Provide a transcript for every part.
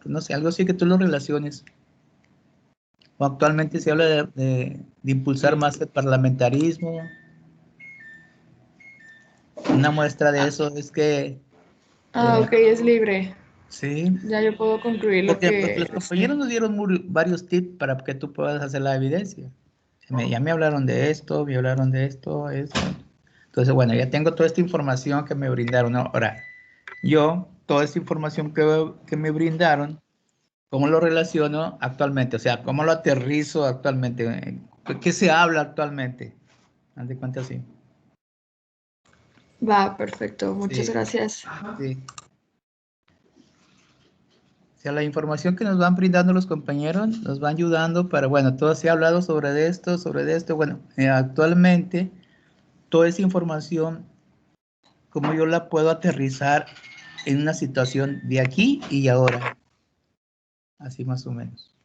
no sé, algo así que tú lo relaciones. O actualmente se habla de impulsar más el parlamentarismo. Una muestra de eso es que... Ok, es libre. sí. Ya yo puedo concluir lo Porque que... los compañeros nos dieron varios tips para que tú puedas hacer la evidencia. Ya me hablaron de esto, me hablaron de esto, eso. Entonces, bueno, ya tengo toda esta información que me brindaron. Ahora, yo, toda esta información que me brindaron, ¿cómo lo relaciono actualmente? O sea, ¿cómo lo aterrizo actualmente? ¿Qué se habla actualmente? Haz de cuenta así. Va, perfecto. Muchas Sí, gracias. sí. O sea, la información que nos van brindando los compañeros nos va ayudando para, bueno, todo se ha hablado sobre esto, bueno, actualmente toda esa información, ¿cómo yo la puedo aterrizar en una situación de aquí y ahora? Así más o menos.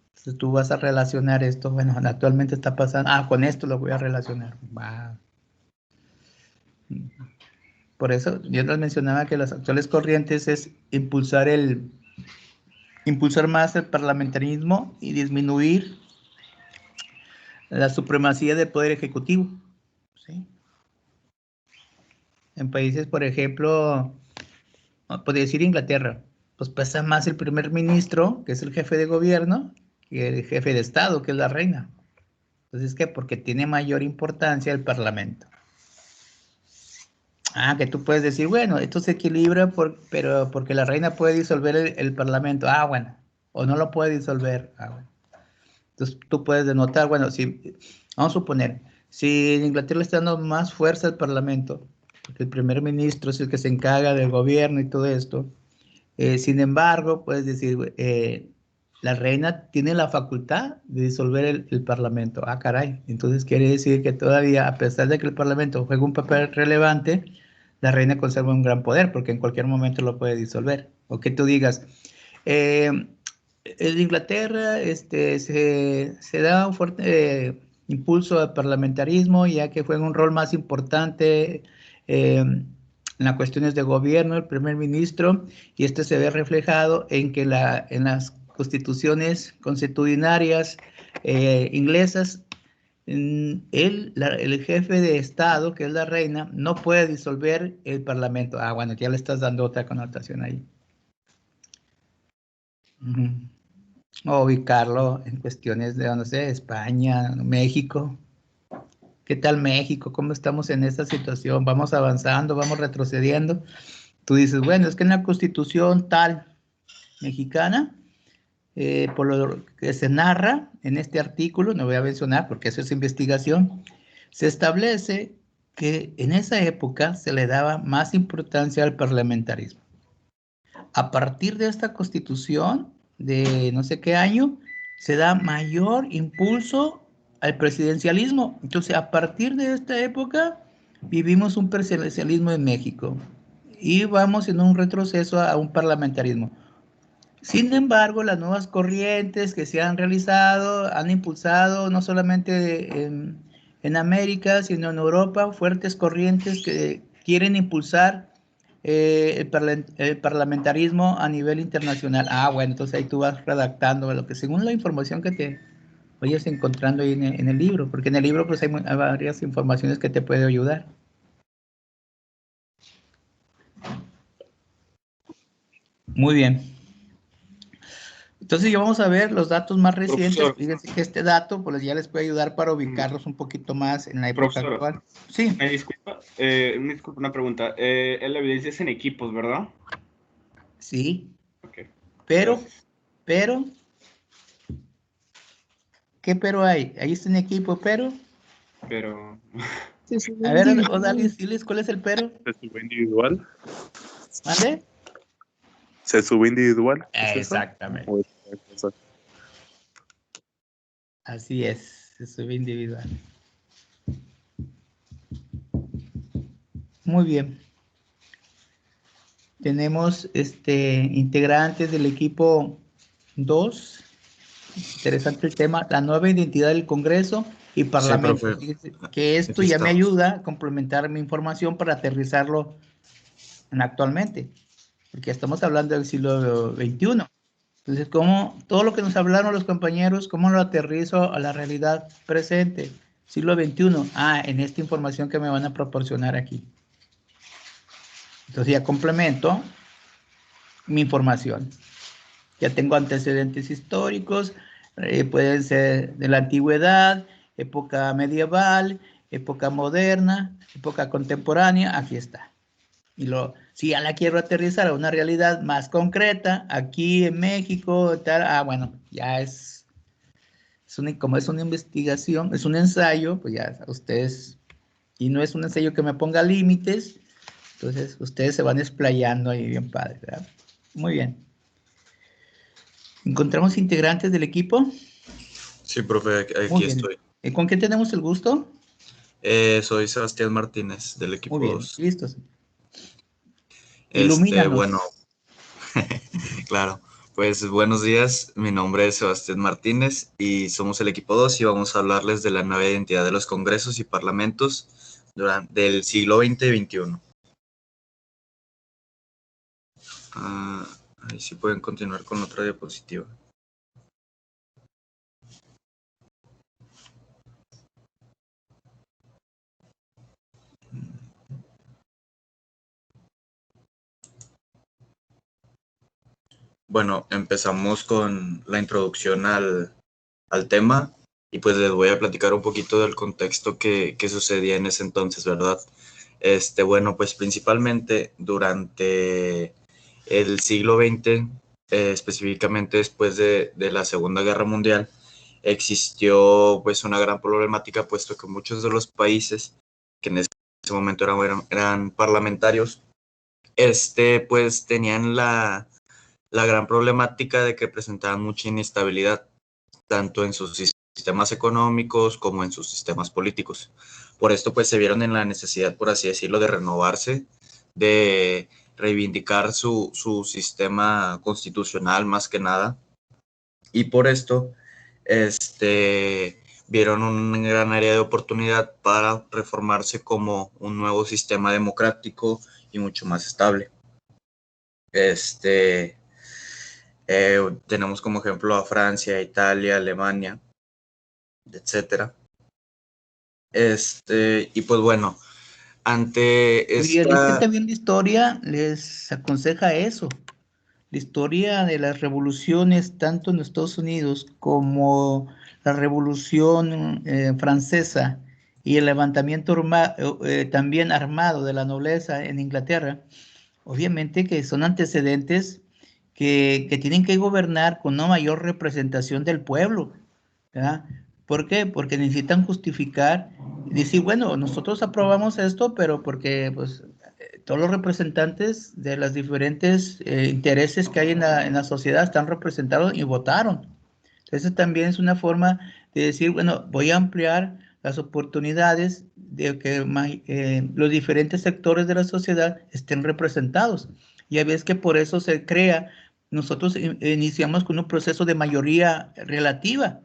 Entonces tú vas a relacionar esto, bueno, actualmente está pasando, con esto lo voy a relacionar. Va. Por eso yo les mencionaba que las actuales corrientes es impulsar más el parlamentarismo y disminuir la supremacía del poder ejecutivo. ¿Sí? En países, por ejemplo, podría decir Inglaterra, pues pesa más el primer ministro, que es el jefe de gobierno, que el jefe de Estado, que es la reina. Entonces, ¿qué? Porque tiene mayor importancia el parlamento. Que tú puedes decir, bueno, esto se equilibra, pero porque la reina puede disolver el parlamento. Bueno. O no lo puede disolver. Bueno. Entonces, tú puedes denotar, bueno, si, vamos a suponer, si en Inglaterra le está dando más fuerza al parlamento, porque el primer ministro es el que se encarga del gobierno y todo esto, sin embargo, puedes decir, la reina tiene la facultad de disolver el parlamento. Caray. Entonces quiere decir que todavía, a pesar de que el parlamento juega un papel relevante, la reina conserva un gran poder, porque en cualquier momento lo puede disolver. O que tú digas, en Inglaterra se da un fuerte impulso al parlamentarismo, ya que juega un rol más importante en las cuestiones de gobierno, el primer ministro, y esto se ve reflejado en que en las constituciones constitucionarias inglesas, el jefe de Estado, que es la reina, no puede disolver el parlamento. Bueno, ya le estás dando otra connotación ahí. O ubicarlo en cuestiones de, no sé, España, México. ¿Qué tal México? ¿Cómo estamos en esta situación? ¿Vamos avanzando? ¿Vamos retrocediendo? Tú dices, bueno, es que en la Constitución tal mexicana, por lo que se narra en este artículo, no voy a mencionar porque eso es investigación, se establece que en esa época se le daba más importancia al parlamentarismo. A partir de esta Constitución de no sé qué año, se da mayor impulso al presidencialismo. Entonces, a partir de esta época, vivimos un presidencialismo en México y vamos en un retroceso a un parlamentarismo. Sin embargo, las nuevas corrientes que se han realizado han impulsado no solamente en América, sino en Europa, fuertes corrientes que quieren impulsar el parlamentarismo a nivel internacional. Bueno, entonces ahí tú vas redactando lo que según la información que te vayas encontrando ahí en el libro, porque en el libro pues hay varias informaciones que te pueden ayudar. Muy bien. Entonces ya vamos a ver los datos más recientes. Profesor. Fíjense que este dato pues ya les puede ayudar para ubicarlos un poquito más en la época actual. Sí. Me disculpa una pregunta. La evidencia es en equipos, ¿verdad? Sí. Okay. Pero, Gracias. ¿qué pero hay? Ahí está en equipo, pero. A ver, Odalis, diles cuál es el pero. ¿Se sube individual? ¿Mande? ¿Se sube individual? ¿Es Exactamente. Eso? Así es, se sube individual. Muy bien. Tenemos integrantes del equipo 2. Interesante el tema, la nueva identidad del Congreso y Parlamento. Sí, que esto ya me ayuda a complementar mi información para aterrizarlo en actualmente. porque estamos hablando del siglo XXI. Entonces, ¿cómo todo lo que nos hablaron los compañeros, cómo lo aterrizo a la realidad presente? Siglo XXI. En esta información que me van a proporcionar aquí. Entonces ya complemento mi información. Ya tengo antecedentes históricos, pueden ser de la antigüedad, época medieval, época moderna, época contemporánea, aquí está. Si ya la quiero aterrizar a una realidad más concreta, aquí en México, tal, bueno, ya como es una investigación, es un ensayo, pues ya ustedes, y no es un ensayo que me ponga límites, entonces ustedes se van explayando ahí bien padre, ¿verdad? Muy bien. ¿Encontramos integrantes del equipo? Sí, profe, aquí estoy. ¿Con quién tenemos el gusto? Soy Sebastián Martínez del equipo Muy bien, 2. listos. Ilumínanos. Bueno, claro. Pues buenos días, mi nombre es Sebastián Martínez y somos el equipo 2 y vamos a hablarles de la nueva identidad de los congresos y parlamentos del siglo XX y XXI. Ahí sí pueden continuar con otra diapositiva. Bueno, empezamos con la introducción al tema y pues les voy a platicar un poquito del contexto que sucedía en ese entonces, ¿verdad? Bueno, pues principalmente durante el siglo XX, específicamente después de la Segunda Guerra Mundial, existió pues una gran problemática, puesto que muchos de los países que en ese momento eran parlamentarios, pues tenían la gran problemática de que presentaban mucha inestabilidad, tanto en sus sistemas económicos como en sus sistemas políticos. Por esto, pues se vieron en la necesidad, por así decirlo, de renovarse, de reivindicar su sistema constitucional más que nada. Y por esto, vieron un gran área de oportunidad para reformarse como un nuevo sistema democrático y mucho más estable. Tenemos como ejemplo a Francia, Italia, Alemania, etcétera. Y pues bueno, ante Oye, es que esta... también la historia les aconseja eso. La historia de las revoluciones, tanto en Estados Unidos como la Revolución Francesa y el levantamiento también armado de la nobleza en Inglaterra, obviamente que son antecedentes que tienen que gobernar con una mayor representación del pueblo, ¿verdad? ¿Por qué? Porque necesitan justificar y decir, bueno, nosotros aprobamos esto, pero porque pues, todos los representantes de los diferentes intereses que hay en la sociedad están representados y votaron. Entonces también es una forma de decir, bueno, voy a ampliar las oportunidades de que los diferentes sectores de la sociedad estén representados. Ya ves que por eso se crea, nosotros iniciamos con un proceso de mayoría relativa,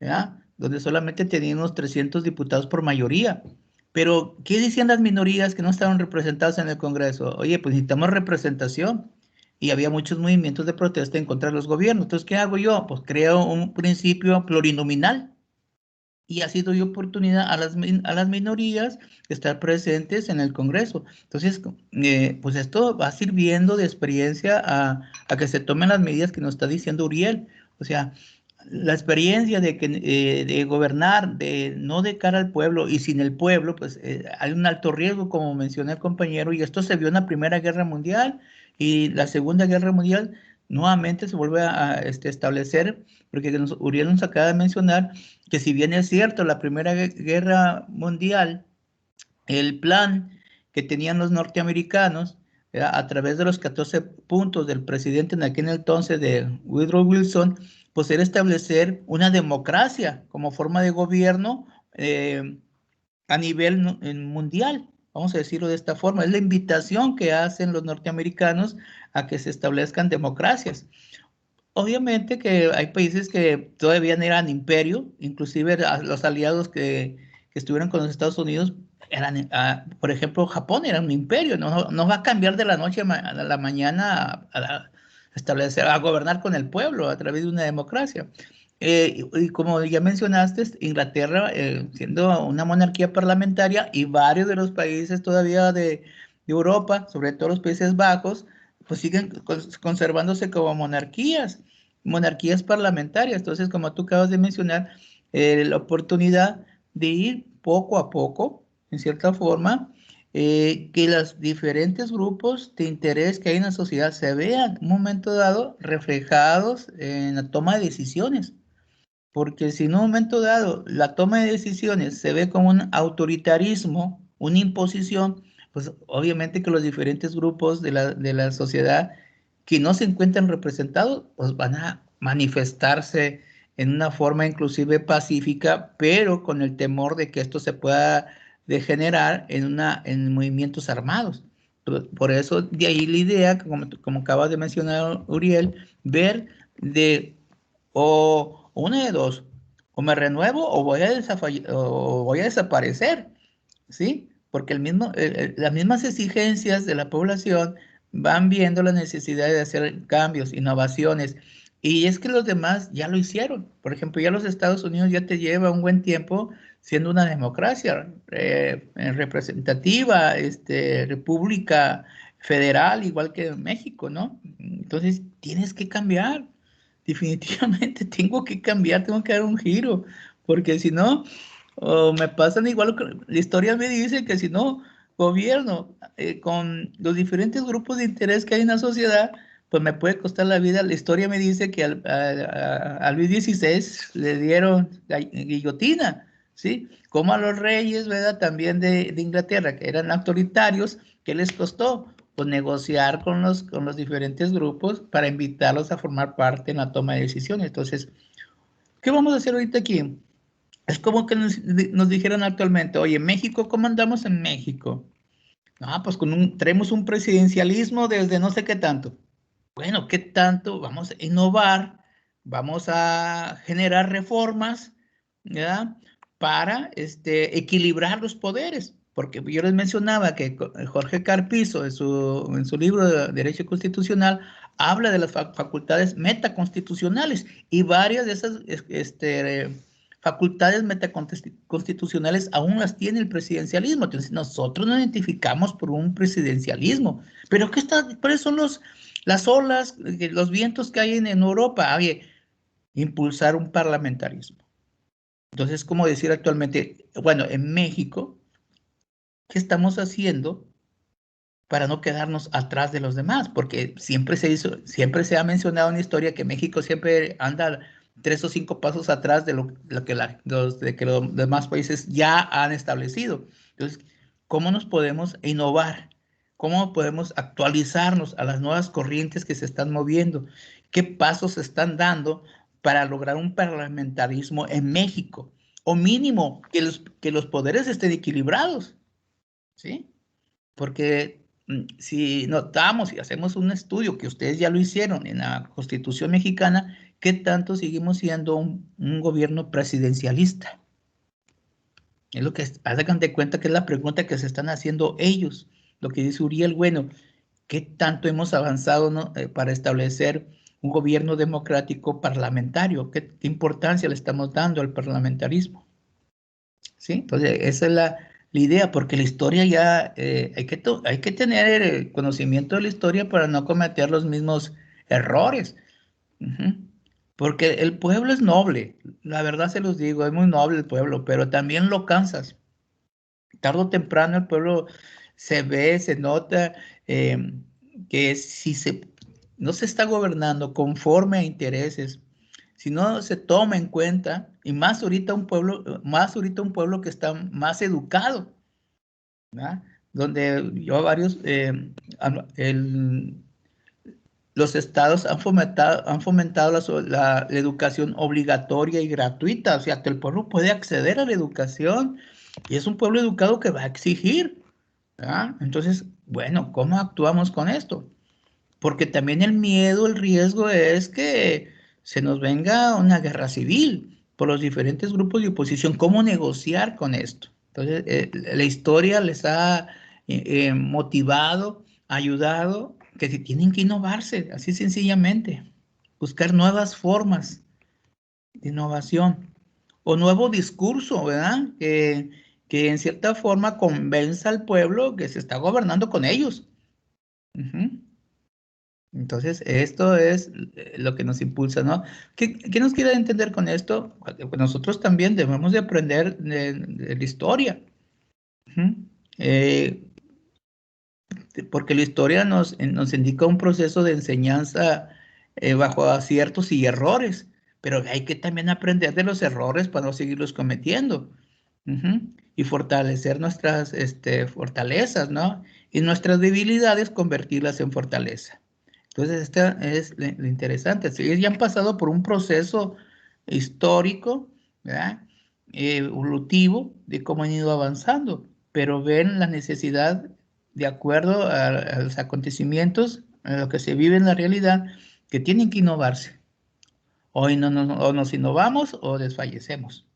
¿ya? Donde solamente teníamos 300 diputados por mayoría. Pero, ¿qué decían las minorías que no estaban representadas en el Congreso? Oye, pues necesitamos representación. Y había muchos movimientos de protesta en contra de los gobiernos. Entonces, ¿qué hago yo? Pues creo un principio plurinominal. Y así doy oportunidad a las minorías de estar presentes en el Congreso. Entonces, pues esto va sirviendo de experiencia a que se tomen las medidas que nos está diciendo Uriel. O sea, la experiencia de gobernar no de cara al pueblo y sin el pueblo, pues hay un alto riesgo, como mencioné el compañero, y esto se vio en la Primera Guerra Mundial y la Segunda Guerra Mundial nuevamente se vuelve a establecer, porque Uriel nos acaba de mencionar que si bien es cierto, la Primera Guerra Mundial, el plan que tenían los norteamericanos, a través de los 14 puntos del presidente en aquel entonces de Woodrow Wilson, pues era establecer una democracia como forma de gobierno a nivel mundial, vamos a decirlo de esta forma. Es la invitación que hacen los norteamericanos a que se establezcan democracias. Obviamente que hay países que todavía no eran imperio, inclusive los aliados que estuvieron con los Estados Unidos por ejemplo, Japón era un imperio, no va a cambiar de la noche a la mañana a gobernar con el pueblo a través de una democracia. Y como ya mencionaste, Inglaterra, siendo una monarquía parlamentaria, y varios de los países todavía de Europa, sobre todo los Países Bajos, pues siguen conservándose como monarquías parlamentarias. Entonces, como tú acabas de mencionar, la oportunidad de ir poco a poco, en cierta forma, que los diferentes grupos de interés que hay en la sociedad se vean en un momento dado reflejados en la toma de decisiones. Porque si en un momento dado la toma de decisiones se ve como un autoritarismo, una imposición, pues obviamente que los diferentes grupos de la sociedad que no se encuentran representados, pues van a manifestarse en una forma inclusive pacífica, pero con el temor de que esto se pueda degenerar en movimientos armados. Por eso de ahí la idea, como acabas de mencionar, Uriel, ver de o una de dos, o me renuevo o voy a desaparecer, ¿sí? Porque las mismas exigencias de la población van viendo la necesidad de hacer cambios, innovaciones, y es que los demás ya lo hicieron. Por ejemplo, ya los Estados Unidos ya te lleva un buen tiempo siendo una democracia representativa, república federal, igual que México, ¿no? Entonces, tienes que cambiar. Definitivamente tengo que cambiar, tengo que dar un giro, porque si no, me pasan igual, la historia me dice que si no gobierno con los diferentes grupos de interés que hay en la sociedad, pues me puede costar la vida. La historia me dice que a Luis XVI le dieron guillotina, ¿sí? Como a los reyes, ¿verdad? También de Inglaterra, que eran autoritarios, ¿qué les costó? Pues negociar con los diferentes grupos para invitarlos a formar parte en la toma de decisiones. Entonces, ¿qué vamos a hacer ahorita aquí? Es como que nos dijeran actualmente, oye, México, ¿cómo andamos en México? Ah, pues traemos un presidencialismo desde no sé qué tanto. Bueno, ¿qué tanto? Vamos a innovar, vamos a generar reformas, ¿verdad? Para equilibrar los poderes. Porque yo les mencionaba que Jorge Carpizo, en su libro de Derecho Constitucional, habla de las facultades metaconstitucionales, y varias de esas facultades metaconstitucionales aún las tiene el presidencialismo. Entonces, nosotros nos identificamos por un presidencialismo. Pero ¿cuáles son las olas, los vientos que hay en Europa? Oye, impulsar un parlamentarismo. Entonces, ¿cómo decir actualmente? Bueno, en México, ¿qué estamos haciendo para no quedarnos atrás de los demás? Porque siempre se ha mencionado en la historia que México siempre anda 3 o 5 pasos atrás de lo que los demás países ya han establecido. Entonces, ¿cómo nos podemos innovar? ¿Cómo podemos actualizarnos a las nuevas corrientes que se están moviendo? ¿Qué pasos se están dando para lograr un parlamentarismo en México? O mínimo, que los poderes estén equilibrados, ¿sí? Porque si notamos y hacemos un estudio, que ustedes ya lo hicieron en la Constitución mexicana, ¿qué tanto seguimos siendo un gobierno presidencialista? Es lo que hagan de cuenta que es la pregunta que se están haciendo ellos. Lo que dice Uriel, bueno, ¿qué tanto hemos avanzado, ¿no? Para establecer un gobierno democrático parlamentario? ¿Qué importancia le estamos dando al parlamentarismo? ¿Sí? Entonces, esa es la idea, porque la historia ya, hay que tener el conocimiento de la historia para no cometer los mismos errores. Porque el pueblo es noble, la verdad se los digo, es muy noble el pueblo, pero también lo cansas. Tarde o temprano el pueblo se ve, se nota que si no se está gobernando conforme a intereses, si no se toma en cuenta, y más ahorita un pueblo que está más educado, ¿verdad? Donde los estados han fomentado la educación obligatoria y gratuita, o sea, que el pueblo puede acceder a la educación, y es un pueblo educado que va a exigir, ¿verdad? Entonces, bueno, ¿cómo actuamos con esto? Porque también el miedo, el riesgo es que se nos venga una guerra civil por los diferentes grupos de oposición. ¿Cómo negociar con esto? Entonces, la historia les ha motivado, ayudado, que se tienen que innovarse, así sencillamente, buscar nuevas formas de innovación o nuevo discurso, ¿verdad? Que en cierta forma convenza al pueblo que se está gobernando con ellos. Entonces, esto es lo que nos impulsa, ¿no? ¿Qué nos quiere entender con esto? Nosotros también debemos de aprender de la historia. Porque la historia nos indica un proceso de enseñanza bajo aciertos y errores, pero hay que también aprender de los errores para no seguirlos cometiendo. Y fortalecer nuestras fortalezas, ¿no? Y nuestras debilidades, convertirlas en fortaleza. Entonces, esta es lo interesante. Ellos ya han pasado por un proceso histórico, ¿verdad? Evolutivo, de cómo han ido avanzando, pero ven la necesidad, de acuerdo a los acontecimientos, a lo que se vive en la realidad, que tienen que innovarse. Hoy o nos innovamos o desfallecemos.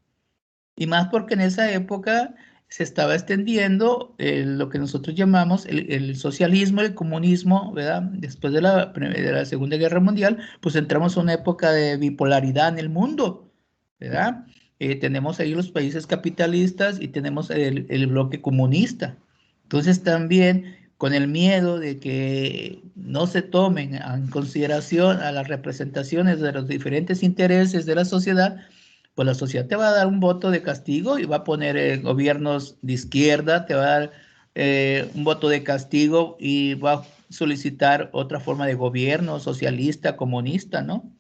Y más porque en esa época se estaba extendiendo lo que nosotros llamamos el socialismo, el comunismo, ¿verdad? Después de la Segunda Guerra Mundial, pues entramos a una época de bipolaridad en el mundo, ¿verdad? Tenemos ahí los países capitalistas y tenemos el bloque comunista. Entonces también con el miedo de que no se tomen en consideración a las representaciones de los diferentes intereses de la sociedad, pues la sociedad te va a dar un voto de castigo y va a poner gobiernos de izquierda, te va a dar un voto de castigo y va a solicitar otra forma de gobierno, socialista, comunista, ¿no?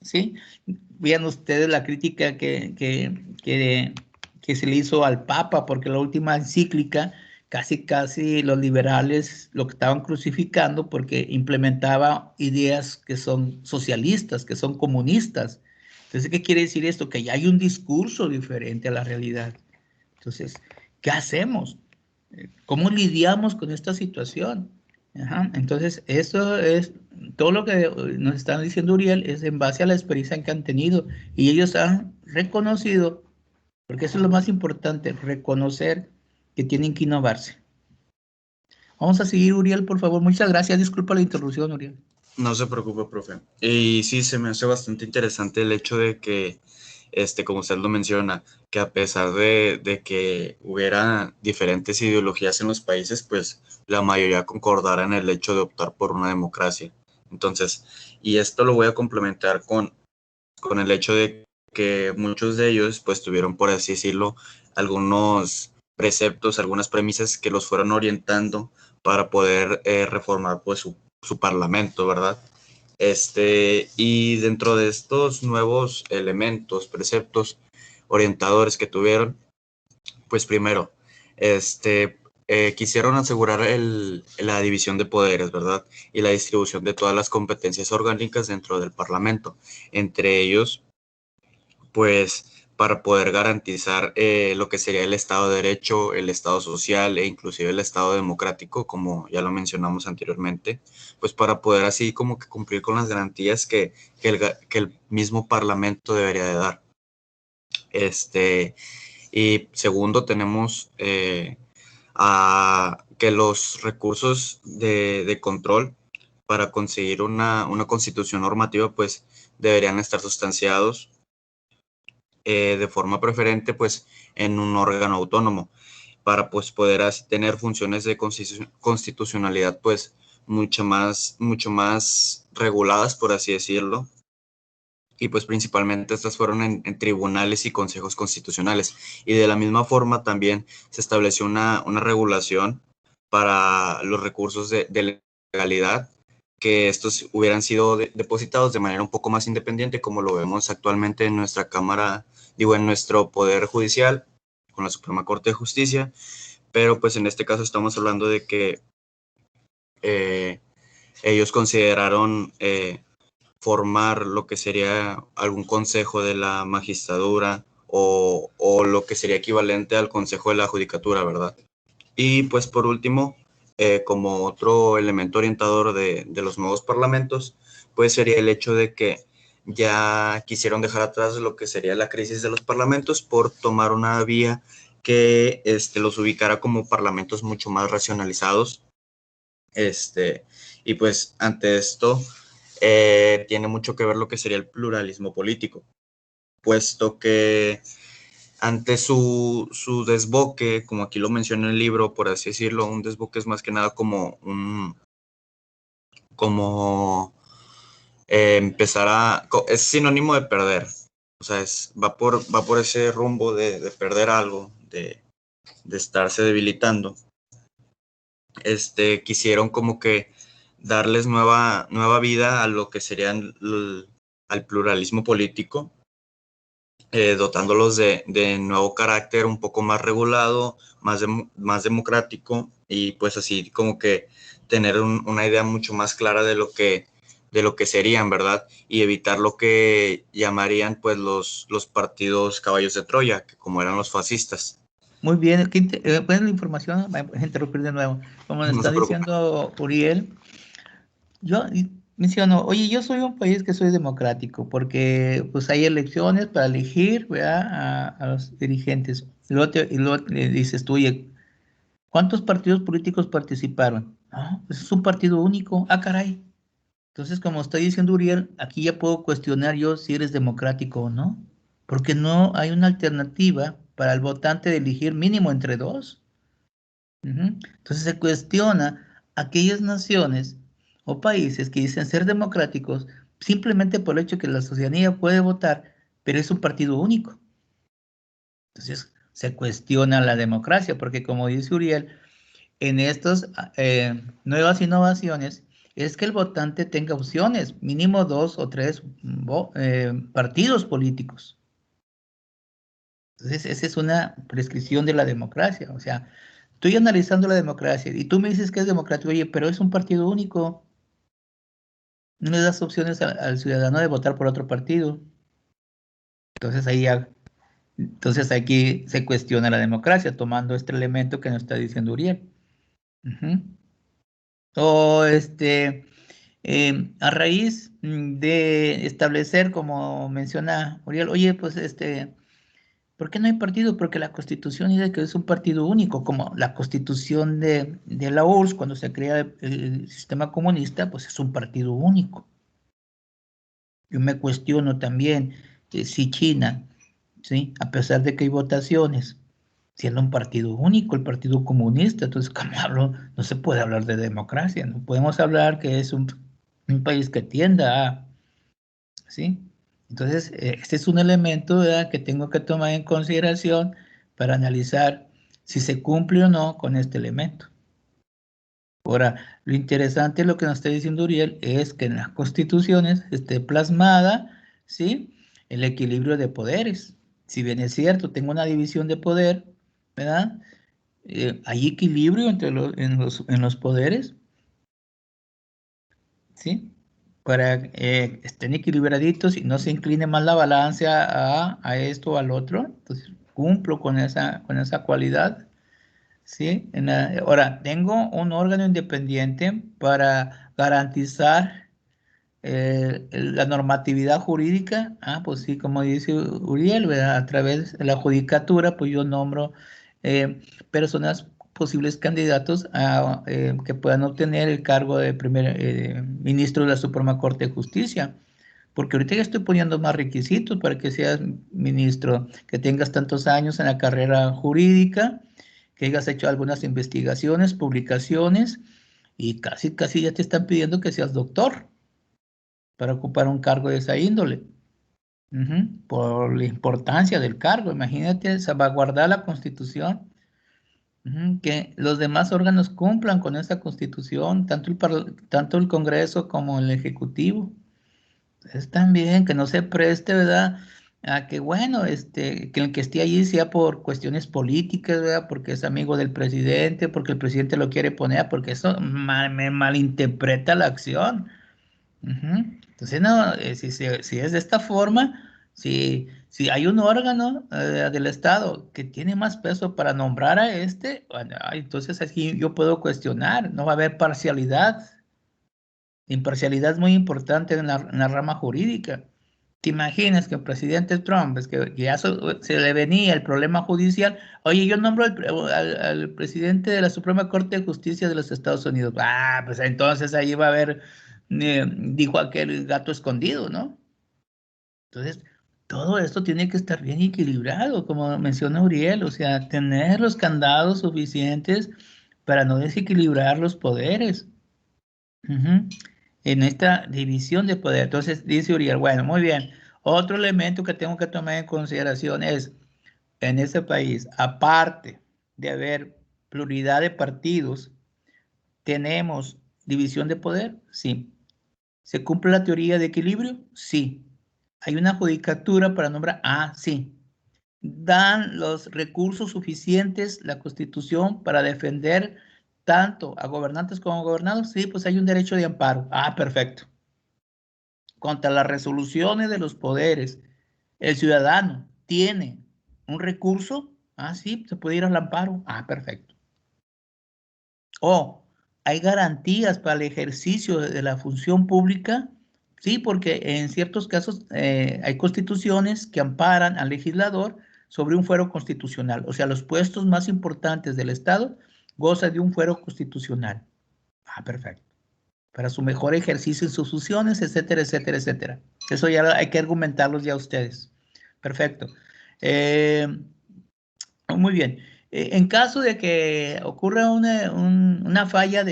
¿Sí? Vean ustedes la crítica que se le hizo al Papa, porque la última encíclica, casi los liberales lo que estaban crucificando porque implementaba ideas que son socialistas, que son comunistas. Entonces, ¿qué quiere decir esto? Que ya hay un discurso diferente a la realidad. Entonces, ¿qué hacemos? ¿Cómo lidiamos con esta situación? Entonces, eso es todo lo que nos están diciendo Uriel, es en base a la experiencia que han tenido y ellos han reconocido, porque eso es lo más importante, reconocer que tienen que innovarse. Vamos a seguir, Uriel, por favor. Muchas gracias. Disculpa la interrupción, Uriel. No se preocupe, profe. Y sí, se me hace bastante interesante el hecho de que, como usted lo menciona, que a pesar de que hubiera diferentes ideologías en los países, pues la mayoría concordara en el hecho de optar por una democracia. Entonces, y esto lo voy a complementar con el hecho de que muchos de ellos, pues tuvieron, por así decirlo, algunos preceptos, algunas premisas que los fueron orientando para poder reformar, pues, su parlamento, ¿verdad? Y dentro de estos nuevos elementos, preceptos, orientadores que tuvieron, pues primero, quisieron asegurar la división de poderes, ¿verdad? Y la distribución de todas las competencias orgánicas dentro del Parlamento. Entre ellos, pues, para poder garantizar lo que sería el Estado de Derecho, el Estado social e inclusive el Estado democrático, como ya lo mencionamos anteriormente, pues para poder así como que cumplir con las garantías que el mismo Parlamento debería de dar. Y segundo, tenemos que los recursos de control para conseguir una constitución normativa, pues deberían estar sustanciados de forma preferente, pues en un órgano autónomo, para pues poder así tener funciones de constitucionalidad, pues mucho más reguladas, por así decirlo. Y pues principalmente estas fueron en tribunales y consejos constitucionales. Y de la misma forma también se estableció una regulación para los recursos de legalidad, que estos hubieran sido depositados de manera un poco más independiente, como lo vemos actualmente en nuestra Cámara, en nuestro Poder Judicial, con la Suprema Corte de Justicia. Pero pues en este caso estamos hablando de que ellos consideraron formar lo que sería algún consejo de la magistratura o lo que sería equivalente al consejo de la judicatura, ¿verdad? Y pues por último, como otro elemento orientador de los nuevos parlamentos, pues sería el hecho de que ya quisieron dejar atrás lo que sería la crisis de los parlamentos por tomar una vía que los ubicara como parlamentos mucho más racionalizados. Y pues ante esto tiene mucho que ver lo que sería el pluralismo político, puesto que ante su desboque, como aquí lo menciona en el libro, por así decirlo, un desboque es más que nada como es sinónimo de perder, o sea, va por ese rumbo de perder algo, de estarse debilitando. Quisieron como que darles nueva vida a lo que serían al pluralismo político, dotándolos de nuevo carácter un poco más regulado, más democrático, y pues así como que tener una idea mucho más clara de lo que serían, ¿verdad? Y evitar lo que llamarían pues los partidos caballos de Troya, que como eran los fascistas. Muy bien, buena la información, voy a interrumpir de nuevo. Como No está se preocupe. diciendo Uriel, yo menciono, oye, yo soy un país que soy democrático, porque pues hay elecciones para elegir, ¿verdad? A los dirigentes. Y luego le dices tú, oye, ¿cuántos partidos políticos participaron? No, pues es un partido único. Ah, caray. Entonces, como está diciendo Uriel, aquí ya puedo cuestionar yo si eres democrático o no, porque no hay una alternativa para el votante de elegir mínimo entre dos. Entonces se cuestiona aquellas naciones o países que dicen ser democráticos simplemente por el hecho que la ciudadanía puede votar, pero es un partido único. Entonces se cuestiona la democracia, porque como dice Uriel, en estas nuevas innovaciones es que el votante tenga opciones, mínimo 2 o 3 partidos políticos. Entonces, esa es una prescripción de la democracia. O sea, estoy analizando la democracia y tú me dices que es democrático, oye, pero es un partido único. No le das opciones al ciudadano de votar por otro partido. Entonces, entonces aquí se cuestiona la democracia, tomando este elemento que nos está diciendo Uriel. O a raíz de establecer, como menciona Uriel, oye, pues ¿por qué no hay partido? Porque la Constitución dice que es un partido único, como la Constitución de la URSS, cuando se crea el sistema comunista, pues es un partido único. Yo me cuestiono también si China, ¿sí? A pesar de que hay votaciones, siendo un partido único, el Partido Comunista, entonces, ¿cómo hablo? No se puede hablar de democracia, no podemos hablar que es un país que tienda a, ¿sí? Entonces, este es un elemento, ¿verdad?, que tengo que tomar en consideración para analizar si se cumple o no con este elemento. Ahora, lo interesante, lo que nos está diciendo Uriel, es que en las constituciones esté plasmada, ¿sí?, el equilibrio de poderes. Si bien es cierto, tengo una división de poder, ¿verdad? ¿Hay equilibrio en los poderes? ¿Sí? Para que estén equilibraditos y no se incline más la balanza a esto o al otro. Entonces, cumplo con esa cualidad. ¿Sí? Ahora, tengo un órgano independiente para garantizar la normatividad jurídica. Pues sí, como dice Uriel, ¿verdad? A través de la judicatura, pues yo nombro personas, posibles candidatos que puedan obtener el cargo de primer ministro de la Suprema Corte de Justicia. Porque ahorita ya estoy poniendo más requisitos para que seas ministro, que tengas tantos años en la carrera jurídica, que hayas hecho algunas investigaciones, publicaciones, y casi ya te están pidiendo que seas doctor para ocupar un cargo de esa índole. Por la importancia del cargo, imagínate, salvaguardar la Constitución, que los demás órganos cumplan con esa Constitución, tanto el Congreso como el Ejecutivo. Es también que no se preste, ¿verdad? A que, bueno, que el que esté allí sea por cuestiones políticas, ¿verdad? Porque es amigo del presidente, porque el presidente lo quiere poner, porque eso me malinterpreta la acción. Entonces, no, si es de esta forma, si hay un órgano del Estado que tiene más peso para nombrar a bueno, entonces aquí yo puedo cuestionar, no va a haber parcialidad. Imparcialidad es muy importante en la rama jurídica. ¿Te imaginas que el presidente Trump, es que ya se le venía el problema judicial? Oye, yo nombro al presidente de la Suprema Corte de Justicia de los Estados Unidos. Ah, pues entonces ahí va a haber, dijo aquel gato escondido, ¿no? Entonces, todo esto tiene que estar bien equilibrado, como menciona Uriel, o sea, tener los candados suficientes para no desequilibrar los poderes. Ujú. En esta división de poder. Entonces dice Uriel, bueno, muy bien. Otro elemento que tengo que tomar en consideración es, en ese país, aparte de haber pluralidad de partidos, ¿tenemos división de poder? Sí. ¿Se cumple la teoría de equilibrio? Sí. ¿Hay una judicatura para nombrar? Ah, sí. ¿Dan los recursos suficientes la Constitución para defender tanto a gobernantes como a gobernados? Sí, pues hay un derecho de amparo. Ah, perfecto. Contra las resoluciones de los poderes, el ciudadano tiene un recurso. Ah, sí, se puede ir al amparo. Ah, perfecto. O hay garantías para el ejercicio de la función pública. Sí, porque en ciertos casos hay constituciones que amparan al legislador sobre un fuero constitucional. O sea, los puestos más importantes del Estado gozan de un fuero constitucional. Ah, perfecto. Para su mejor ejercicio en sus funciones, etcétera, etcétera, etcétera. Eso ya hay que argumentarlos ya ustedes. Perfecto. Muy bien. En caso de que ocurra una falla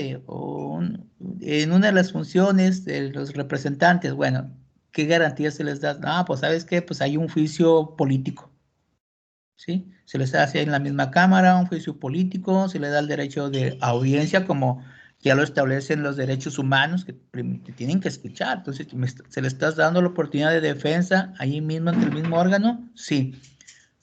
en una de las funciones de los representantes, bueno, ¿qué garantías se les da? Ah, pues ¿sabes qué? Pues hay un juicio político, ¿sí? Se les hace en la misma Cámara un juicio político, se le da el derecho de audiencia, como ya lo establecen los derechos humanos, que tienen que escuchar. Entonces, ¿se le estás dando la oportunidad de defensa ahí mismo, entre el mismo órgano? Sí.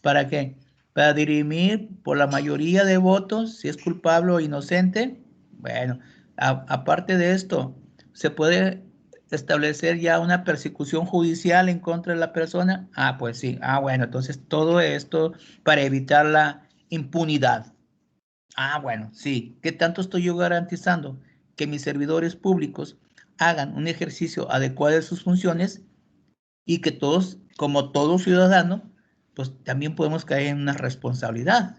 ¿Para qué? Para dirimir por la mayoría de votos si es culpable o inocente. Bueno, aparte de esto, ¿se puede establecer ya una persecución judicial en contra de la persona? Ah, pues sí. Ah, bueno, entonces todo esto para evitar la impunidad. Ah, bueno, sí. ¿Qué tanto estoy yo garantizando? Que mis servidores públicos hagan un ejercicio adecuado de sus funciones y que todos, como todo ciudadano, pues también podemos caer en una responsabilidad.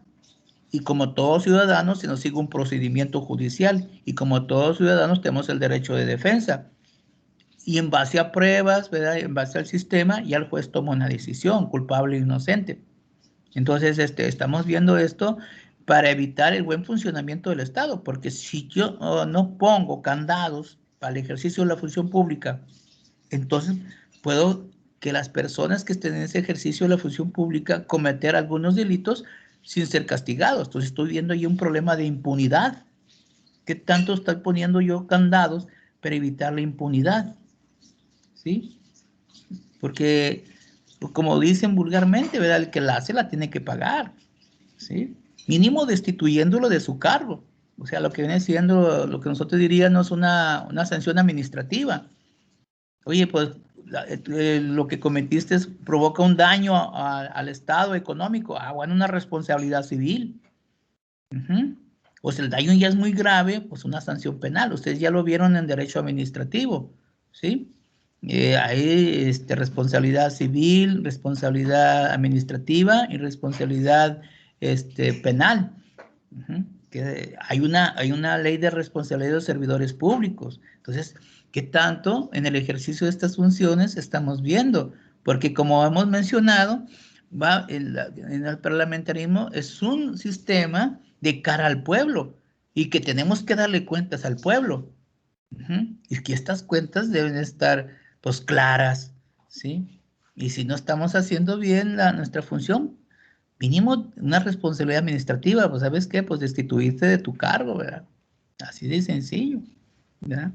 Y como todos ciudadanos, se nos sigue un procedimiento judicial y como todos ciudadanos tenemos el derecho de defensa. Y en base a pruebas, ¿verdad? En base al sistema, ya el juez toma una decisión, culpable o inocente. Entonces, estamos viendo esto para evitar el buen funcionamiento del Estado, porque si yo no pongo candados para el ejercicio de la función pública, entonces puedo que las personas que estén en ese ejercicio de la función pública cometer algunos delitos sin ser castigados. Entonces estoy viendo ahí un problema de impunidad. ¿Qué tanto estoy poniendo yo candados para evitar la impunidad? ¿Sí? Porque, como dicen vulgarmente, ¿verdad? El que la hace la tiene que pagar. ¿Sí? Mínimo destituyéndolo de su cargo. O sea, lo que viene siendo, lo que nosotros diríamos una sanción administrativa. Oye, pues lo que cometiste provoca un daño al Estado económico. Ah, bueno, una responsabilidad civil. O si el daño ya es muy grave, pues una sanción penal. Ustedes ya lo vieron en derecho administrativo, ¿sí? Hay responsabilidad civil, responsabilidad administrativa y responsabilidad penal. Que hay una ley de responsabilidad de los servidores públicos. Entonces, ¿qué tanto en el ejercicio de estas funciones estamos viendo? Porque como hemos mencionado, en el parlamentarismo es un sistema de cara al pueblo y que tenemos que darle cuentas al pueblo. Y que estas cuentas deben estar pues claras, ¿sí? Y si no estamos haciendo bien nuestra función, mínimo una responsabilidad administrativa, pues ¿sabes qué? Pues destituirte de tu cargo, ¿verdad? Así de sencillo, ¿verdad?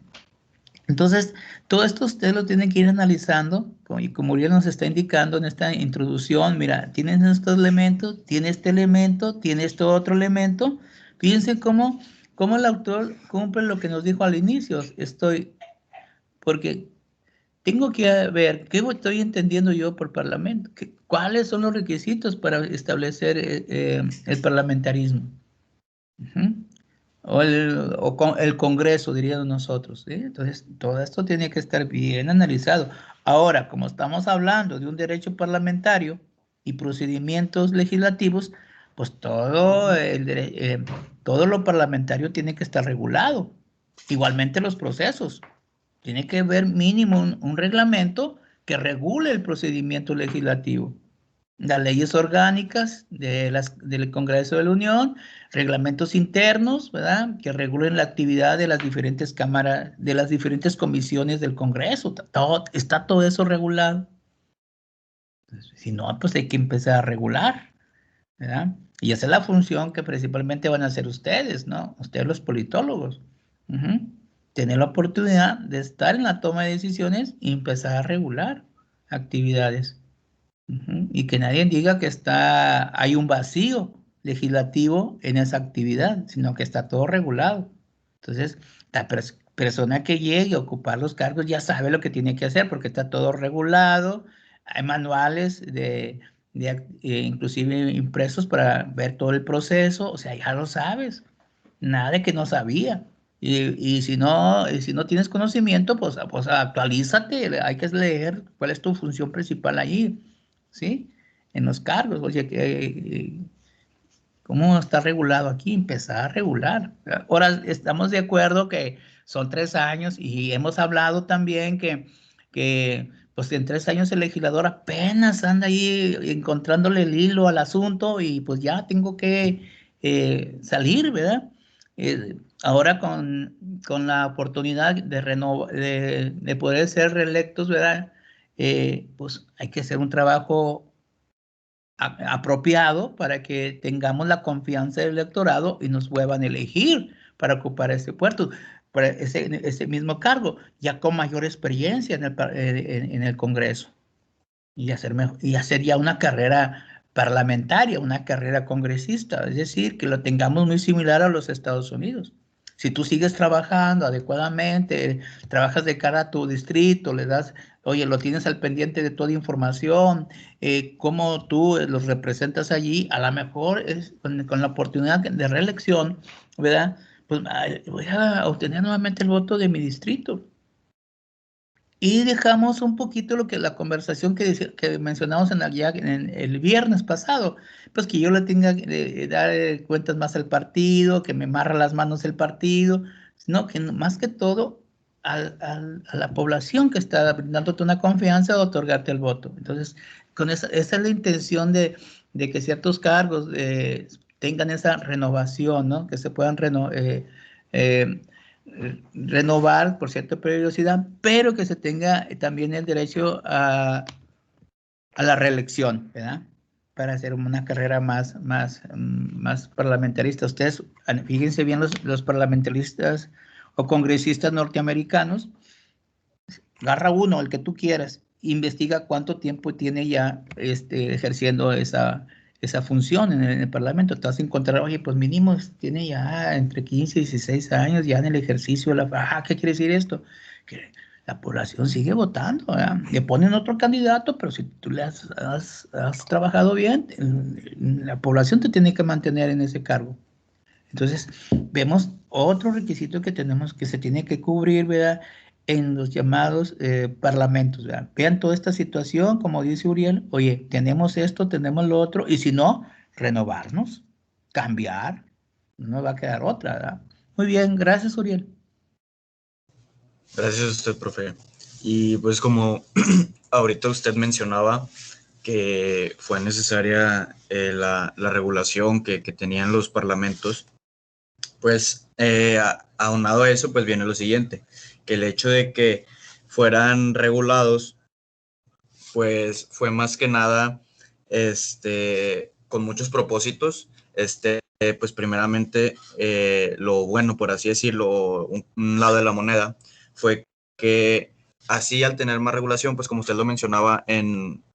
Entonces, todo esto usted lo tiene que ir analizando, y como Uriel nos está indicando en esta introducción, mira, tienes estos elementos, tiene este elemento, tiene este otro elemento. Fíjense cómo el autor cumple lo que nos dijo al inicio. Porque tengo que ver qué estoy entendiendo yo por parlamento, cuáles son los requisitos para establecer el parlamentarismo. el Congreso, diríamos nosotros, ¿sí? Entonces, todo esto tiene que estar bien analizado. Ahora, como estamos hablando de un derecho parlamentario y procedimientos legislativos, pues todo lo parlamentario tiene que estar regulado. Igualmente los procesos. Tiene que haber mínimo un reglamento que regule el procedimiento legislativo. Las leyes orgánicas del Congreso de la Unión, reglamentos internos, ¿verdad?, que regulen la actividad de las diferentes cámaras, de las diferentes comisiones del Congreso. Está todo eso regulado. Entonces, si no, pues hay que empezar a regular, ¿verdad? Y esa es la función que principalmente van a hacer ustedes, ¿no? Ustedes los politólogos. Tener la oportunidad de estar en la toma de decisiones y empezar a regular actividades. Y que nadie diga que hay un vacío legislativo en esa actividad, sino que está todo regulado. Entonces, la persona que llegue a ocupar los cargos ya sabe lo que tiene que hacer porque está todo regulado. Hay manuales inclusive impresos para ver todo el proceso. O sea, ya lo sabes. Nada de que no sabía. Y si no tienes conocimiento, pues actualízate. Hay que leer cuál es tu función principal allí. ¿Sí? En los cargos, oye, ¿cómo está regulado aquí? Empezar a regular. Ahora, estamos de acuerdo que son 3 años y hemos hablado también que pues en 3 años el legislador apenas anda ahí encontrándole el hilo al asunto y pues ya tengo que salir, ¿verdad? Ahora con la oportunidad de poder ser reelectos, ¿verdad? Pues hay que hacer un trabajo apropiado para que tengamos la confianza del electorado y nos vuelvan a elegir para ocupar ese puesto, para ese mismo cargo, ya con mayor experiencia en el Congreso y hacer ya una carrera parlamentaria, una carrera congresista, es decir, que lo tengamos muy similar a los Estados Unidos. Si tú sigues trabajando adecuadamente, trabajas de cara a tu distrito, oye, lo tienes al pendiente de toda información, cómo tú los representas allí, a lo mejor con la oportunidad de reelección, ¿verdad? Pues voy a obtener nuevamente el voto de mi distrito. Y dejamos un poquito la conversación que mencionamos en el viernes pasado, pues que yo le tenga que dar cuentas más al partido, que me amarra las manos el partido, sino que más que todo a la población que está brindándote una confianza de otorgarte el voto. Entonces, esa es la intención de que ciertos cargos tengan esa renovación, ¿no? Que se puedan renovar por cierta periodicidad, pero que se tenga también el derecho a la reelección, ¿verdad? Para hacer una carrera más parlamentarista. Ustedes, fíjense bien los parlamentaristas o congresistas norteamericanos, agarra uno, el que tú quieras, investiga cuánto tiempo tiene ya ejerciendo esa función en el Parlamento. Te vas a encontrar, oye, pues mínimo tiene ya entre 15 y 16 años ya en el ejercicio. ¿Qué quiere decir esto? Que la población sigue votando, ¿verdad? Le ponen otro candidato, pero si tú le has trabajado bien, la población te tiene que mantener en ese cargo. Entonces, vemos otro requisito que se tiene que cubrir, ¿verdad?, en los llamados parlamentos, ¿verdad? Vean toda esta situación, como dice Uriel, oye, tenemos esto, tenemos lo otro, y si no, renovarnos, cambiar, no va a quedar otra, ¿verdad? Muy bien, gracias, Uriel. Gracias a usted, profe. Y pues como ahorita usted mencionaba que fue necesaria la regulación que tenían los parlamentos, pues aunado a eso, pues viene lo siguiente, que el hecho de que fueran regulados, pues fue más que nada con muchos propósitos, pues primeramente lo bueno, por así decirlo, un lado de la moneda, fue que así al tener más regulación, pues como usted lo mencionaba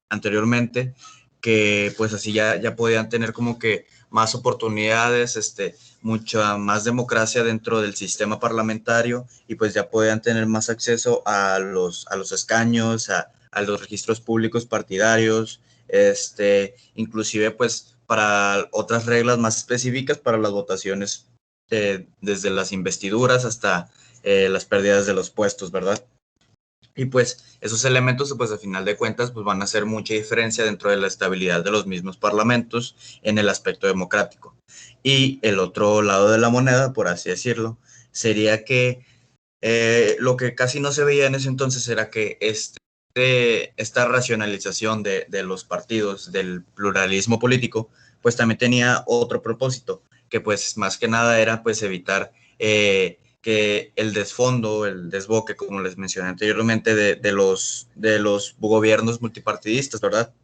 anteriormente, que pues así ya podían tener como que más oportunidades, mucha más democracia dentro del sistema parlamentario y pues ya podían tener más acceso a los escaños, a los registros públicos partidarios, inclusive pues para otras reglas más específicas para las votaciones desde las investiduras hasta las pérdidas de los puestos, ¿verdad? Y pues esos elementos, pues a final de cuentas, pues van a hacer mucha diferencia dentro de la estabilidad de los mismos parlamentos en el aspecto democrático. Y el otro lado de la moneda, por así decirlo, sería que lo que casi no se veía en ese entonces era que esta racionalización de los partidos, del pluralismo político, pues también tenía otro propósito, que pues más que nada era pues evitar que el desfondo, el desboque, como les mencioné anteriormente, de los gobiernos multipartidistas, ¿verdad?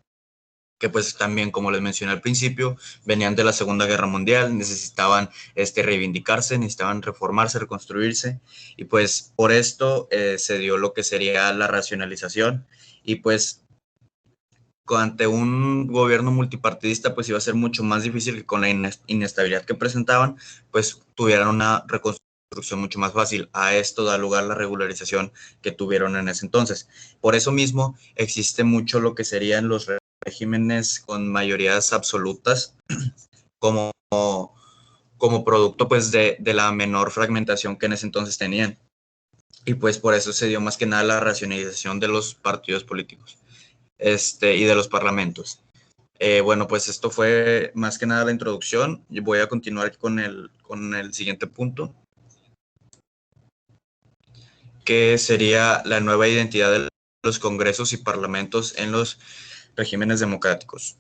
Que pues también, como les mencioné al principio, venían de la Segunda Guerra Mundial, necesitaban reivindicarse, necesitaban reformarse, reconstruirse, y pues por esto se dio lo que sería la racionalización, y pues ante un gobierno multipartidista pues iba a ser mucho más difícil que con la inestabilidad que presentaban, pues tuvieran una reconstrucción mucho más fácil. A esto da lugar la regularización que tuvieron en ese entonces. Por eso mismo existe mucho lo que serían los regímenes con mayorías absolutas como producto pues de la menor fragmentación que en ese entonces tenían. Y pues por eso se dio más que nada la racionalización de los partidos políticos y de los parlamentos. Bueno, pues esto fue más que nada la introducción. Yo voy a continuar con el siguiente punto, que sería la nueva identidad de los congresos y parlamentos en los regímenes democráticos.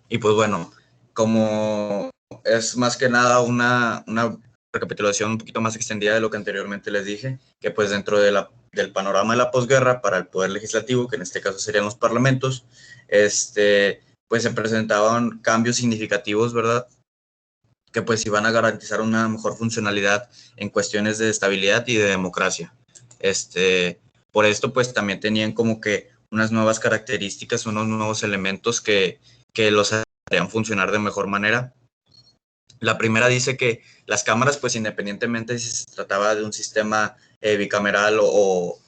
Y pues bueno, como es más que nada una recapitulación un poquito más extendida de lo que anteriormente les dije, que pues dentro de del panorama de la posguerra para el poder legislativo, que en este caso serían los parlamentos, pues se presentaban cambios significativos, ¿verdad? Que pues iban a garantizar una mejor funcionalidad en cuestiones de estabilidad y de democracia. Por esto pues también tenían como que unas nuevas características, unos nuevos elementos que los harían funcionar de mejor manera. La primera dice que las cámaras, pues independientemente si se trataba de un sistema bicameral o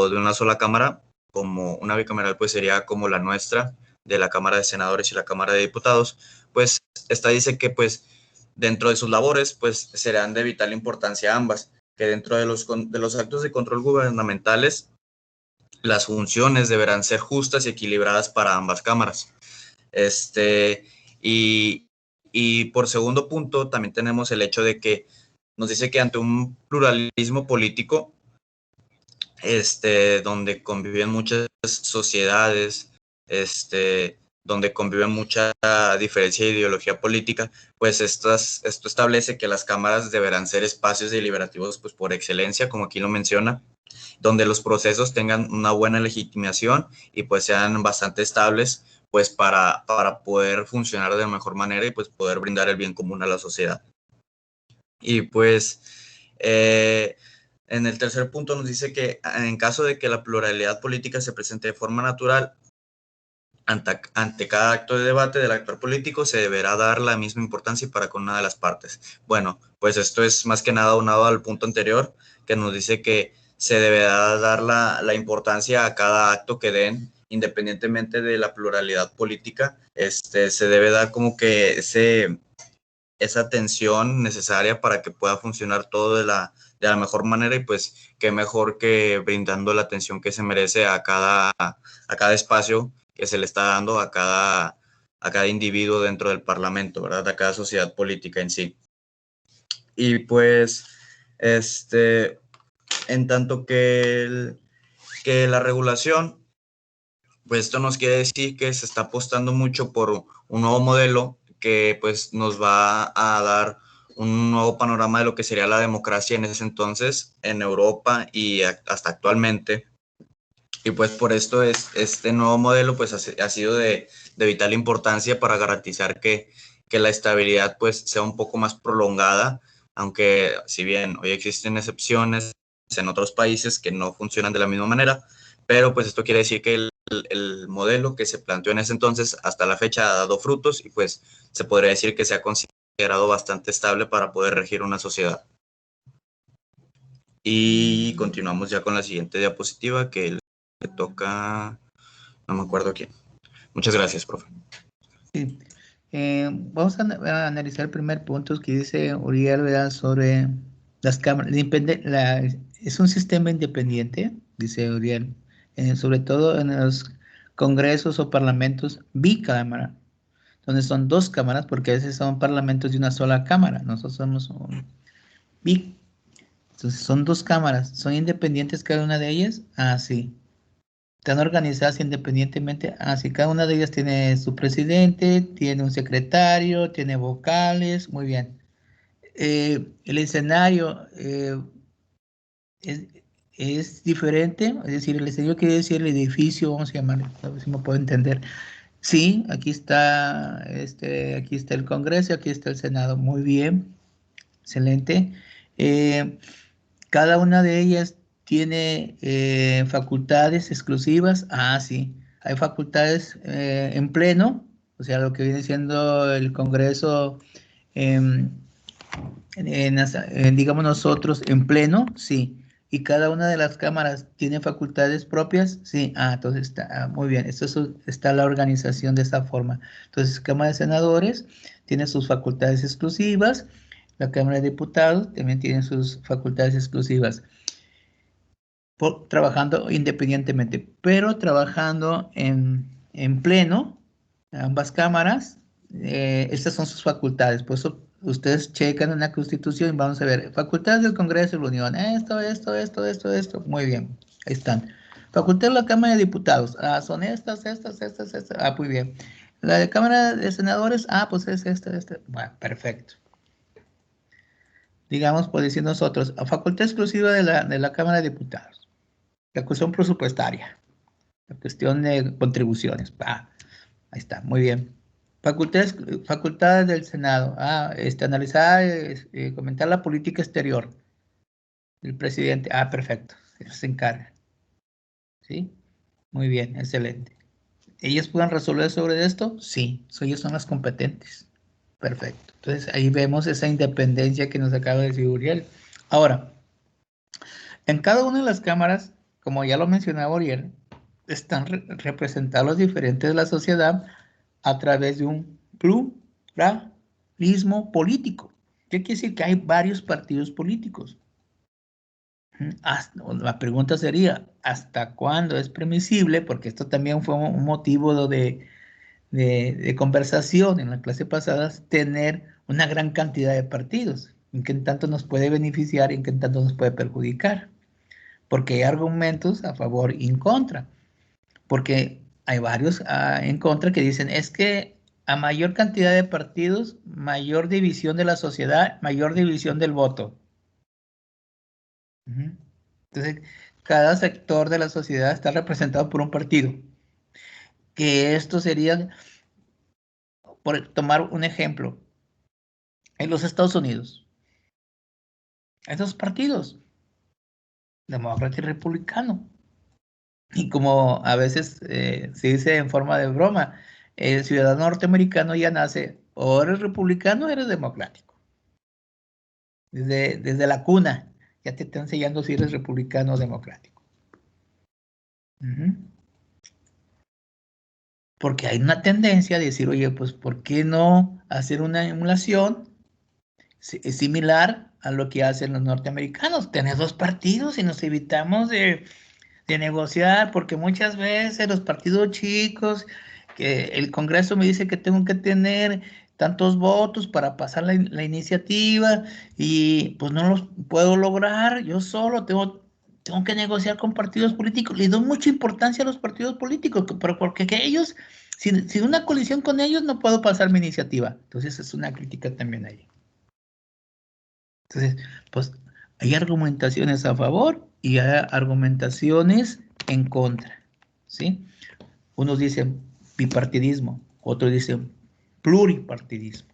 de una sola cámara, como una bicameral pues sería como la nuestra, de la Cámara de Senadores y la Cámara de Diputados, pues esta dice que pues dentro de sus labores pues serán de vital importancia ambas, que dentro de los actos de control gubernamentales las funciones deberán ser justas y equilibradas para ambas cámaras. Y por segundo punto, también tenemos el hecho de que nos dice que ante un pluralismo político, donde conviven muchas sociedades, donde conviven mucha diferencia de ideología política, pues esto establece que las cámaras deberán ser espacios deliberativos pues por excelencia, como aquí lo menciona, donde los procesos tengan una buena legitimación y pues sean bastante estables, pues para poder funcionar de mejor manera y pues poder brindar el bien común a la sociedad. Y pues en el tercer punto nos dice que en caso de que la pluralidad política se presente de forma natural, ante cada acto de debate del actor político se deberá dar la misma importancia para con una de las partes. Bueno, pues esto es más que nada unado al punto anterior, que nos dice que se deberá dar la importancia a cada acto que den, independientemente de la pluralidad política. Se debe dar como que esa atención necesaria para que pueda funcionar todo de la mejor manera, y pues qué mejor que brindando la atención que se merece a cada espacio que se le está dando a cada individuo dentro del Parlamento, ¿verdad? A cada sociedad política en sí. Y pues, en tanto que la regulación, pues esto nos quiere decir que se está apostando mucho por un nuevo modelo que pues nos va a dar un nuevo panorama de lo que sería la democracia en ese entonces en Europa y hasta actualmente. Y pues por esto este nuevo modelo pues ha sido de vital importancia para garantizar que la estabilidad pues sea un poco más prolongada, aunque si bien hoy existen excepciones en otros países que no funcionan de la misma manera, pero pues esto quiere decir que el modelo que se planteó en ese entonces hasta la fecha ha dado frutos y pues se podría decir que se ha considerado bastante estable para poder regir una sociedad. Y continuamos ya con la siguiente diapositiva que le toca, no me acuerdo quién. Muchas gracias, profe. Sí. Vamos a analizar el primer punto que dice Uriel, ¿verdad? Sobre las cámaras. Es un sistema independiente, dice Uriel, sobre todo en los congresos o parlamentos bicámara, donde son dos cámaras, porque a veces son parlamentos de una sola cámara. Nosotros somos un bic. Entonces son dos cámaras. ¿Son independientes cada una de ellas? Ah, sí. Están organizadas independientemente. Así cada una de ellas tiene su presidente, tiene un secretario, tiene vocales. Muy bien. El escenario es diferente. Es decir, el escenario quiere decir el edificio, vamos a llamarlo, a ver si me puedo entender. Sí, aquí está el Congreso, aquí está el Senado. Muy bien. Excelente. Cada una de ellas tiene facultades exclusivas. Ah, sí. Hay facultades en pleno, o sea, lo que viene siendo el Congreso, em, digamos nosotros, en pleno, sí. Y cada una de las cámaras tiene facultades propias, sí. Ah, entonces está muy bien. Está la organización de esta forma. Entonces, Cámara de Senadores tiene sus facultades exclusivas. La Cámara de Diputados también tiene sus facultades exclusivas, trabajando independientemente, pero trabajando en pleno, ambas cámaras, estas son sus facultades. Por eso ustedes checan en la Constitución y vamos a ver, facultades del Congreso de la Unión, esto, muy bien, ahí están. Facultades de la Cámara de Diputados, son estas, muy bien. La de Cámara de Senadores, pues es esta, bueno, perfecto. Digamos, por decir nosotros, a facultad exclusiva de la Cámara de Diputados, la cuestión presupuestaria, la cuestión de contribuciones, ahí está, muy bien. Facultades del Senado, analizar, comentar la política exterior del presidente, perfecto, eso se encarga, ¿sí? Muy bien, excelente. ¿Ellos pueden resolver sobre esto? Sí, ellos son las competentes. Perfecto. Entonces ahí vemos esa independencia que nos acaba de decir Uriel. Ahora, en cada una de las cámaras, como ya lo mencionaba Uriel, están representados los diferentes de la sociedad a través de un pluralismo político. ¿Qué quiere decir? Que hay varios partidos políticos. La pregunta sería, ¿hasta cuándo es permisible? Porque esto también fue un motivo de conversación en la clase pasada, tener una gran cantidad de partidos. ¿En qué tanto nos puede beneficiar y en qué tanto nos puede perjudicar? Porque hay argumentos a favor y en contra. Porque hay varios en contra que dicen, es que a mayor cantidad de partidos, mayor división de la sociedad, mayor división del voto. Entonces, cada sector de la sociedad está representado por un partido. Que esto sería, por tomar un ejemplo, en los Estados Unidos, hay dos partidos, demócrata y republicano. Y como a veces se dice en forma de broma, el ciudadano norteamericano ya nace o eres republicano o eres democrático. Desde la cuna ya te están enseñando si eres republicano o democrático. Porque hay una tendencia a decir, oye, pues ¿por qué no hacer una emulación similar a lo que hacen los norteamericanos? Tener dos partidos y nos evitamos de negociar, porque muchas veces los partidos chicos, que el Congreso me dice que tengo que tener tantos votos para pasar la iniciativa y pues no los puedo lograr, yo solo tengo que negociar con partidos políticos. Le doy mucha importancia a los partidos políticos, pero porque ellos, sin una colisión con ellos no puedo pasar mi iniciativa. Entonces es una crítica también ahí. Entonces, pues hay argumentaciones a favor y hay argumentaciones en contra, ¿sí? Unos dicen bipartidismo, otros dicen pluripartidismo.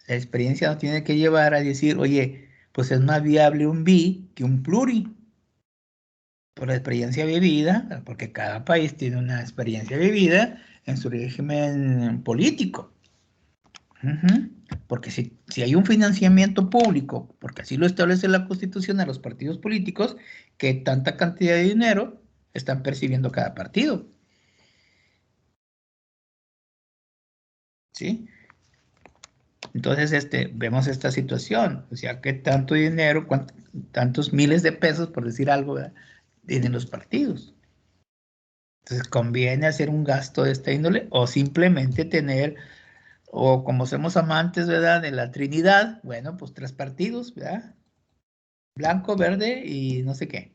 La experiencia nos tiene que llevar a decir, oye, pues es más viable un bi que un pluri. Por la experiencia vivida, porque cada país tiene una experiencia vivida en su régimen político. Porque si hay un financiamiento público, porque así lo establece la Constitución a los partidos políticos, que tanta cantidad de dinero están percibiendo cada partido. ¿sí? Entonces, vemos esta situación, o sea, ¿qué tanto dinero, tantos miles de pesos, por decir algo, ¿verdad?, tienen los partidos? Entonces, ¿conviene hacer un gasto de esta índole o simplemente tener, o como somos amantes, ¿verdad?, de la Trinidad, bueno, pues 3 partidos, ¿verdad? Blanco, verde y no sé qué.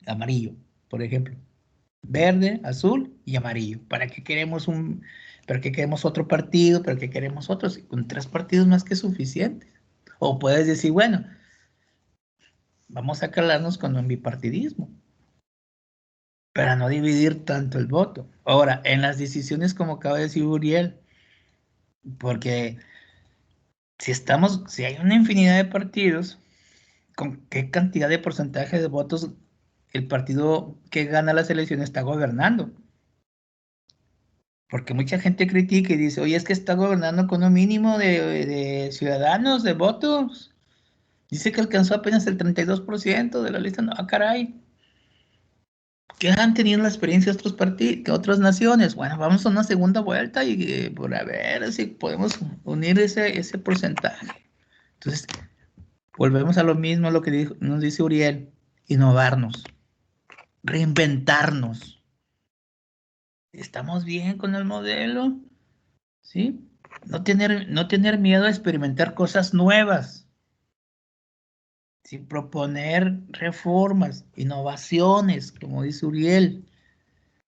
Amarillo, por ejemplo. Verde, azul y amarillo. ¿Para qué queremos otro partido? ¿Para qué queremos otros? Con 3 partidos más que suficiente. O puedes decir, bueno, vamos a calarnos con un bipartidismo para no dividir tanto el voto. Ahora, en las decisiones, como acaba de decir Uriel, porque si hay una infinidad de partidos, ¿con qué cantidad de porcentaje de votos el partido que gana las elecciones está gobernando? Porque mucha gente critica y dice, oye, es que está gobernando con un mínimo de ciudadanos, de votos. Dice que alcanzó apenas el 32% de la lista. No, caray. ¿Qué han tenido la experiencia otros partidos, otras naciones? Bueno, vamos a una segunda vuelta y por a ver si podemos unir ese porcentaje. Entonces, volvemos a lo mismo, lo que nos dice Uriel, innovarnos, reinventarnos. ¿Estamos bien con el modelo? ¿Sí? No tener miedo a experimentar cosas nuevas. ¿Sí? Proponer reformas, innovaciones, como dice Uriel.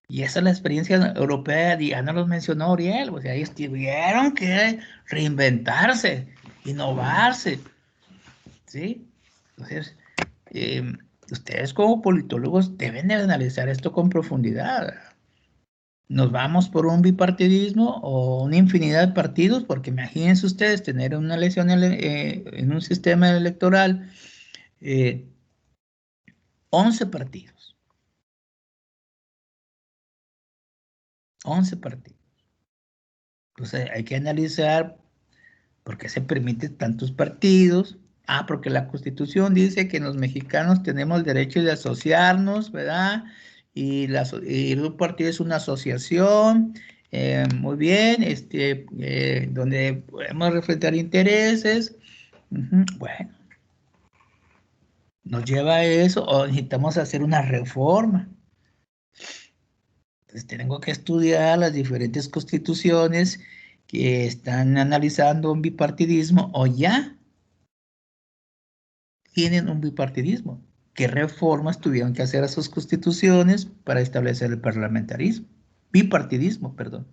Y esa es la experiencia europea, ya no los mencionó Uriel, o sea, ellos tuvieron que reinventarse, innovarse, ¿sí? Entonces, ustedes como politólogos deben de analizar esto con profundidad. Nos vamos por un bipartidismo o una infinidad de partidos, porque imagínense ustedes tener una elección en un sistema electoral, 11 partidos. 11 partidos. Entonces hay que analizar por qué se permiten tantos partidos. Porque la Constitución dice que los mexicanos tenemos el derecho de asociarnos, ¿verdad? Y un partido es una asociación, muy bien, donde podemos reflejar intereses. Bueno, nos lleva a eso, o necesitamos hacer una reforma. Entonces tengo que estudiar las diferentes constituciones que están analizando un bipartidismo o ya tienen un bipartidismo. ¿Qué reformas tuvieron que hacer a sus constituciones para establecer el parlamentarismo? Bipartidismo, perdón.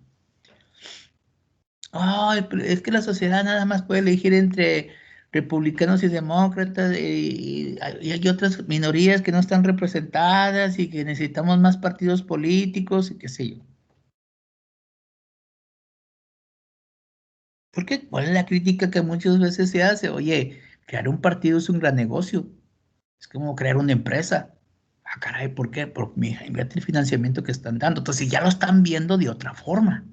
Es que la sociedad nada más puede elegir entre republicanos y demócratas y hay otras minorías que no están representadas y que necesitamos más partidos políticos y qué sé yo. Porque ¿cuál es la crítica que muchas veces se hace? Oye, crear un partido es un gran negocio. Es como crear una empresa. Caray, ¿por qué? Por el financiamiento que están dando. Entonces ya lo están viendo de otra forma.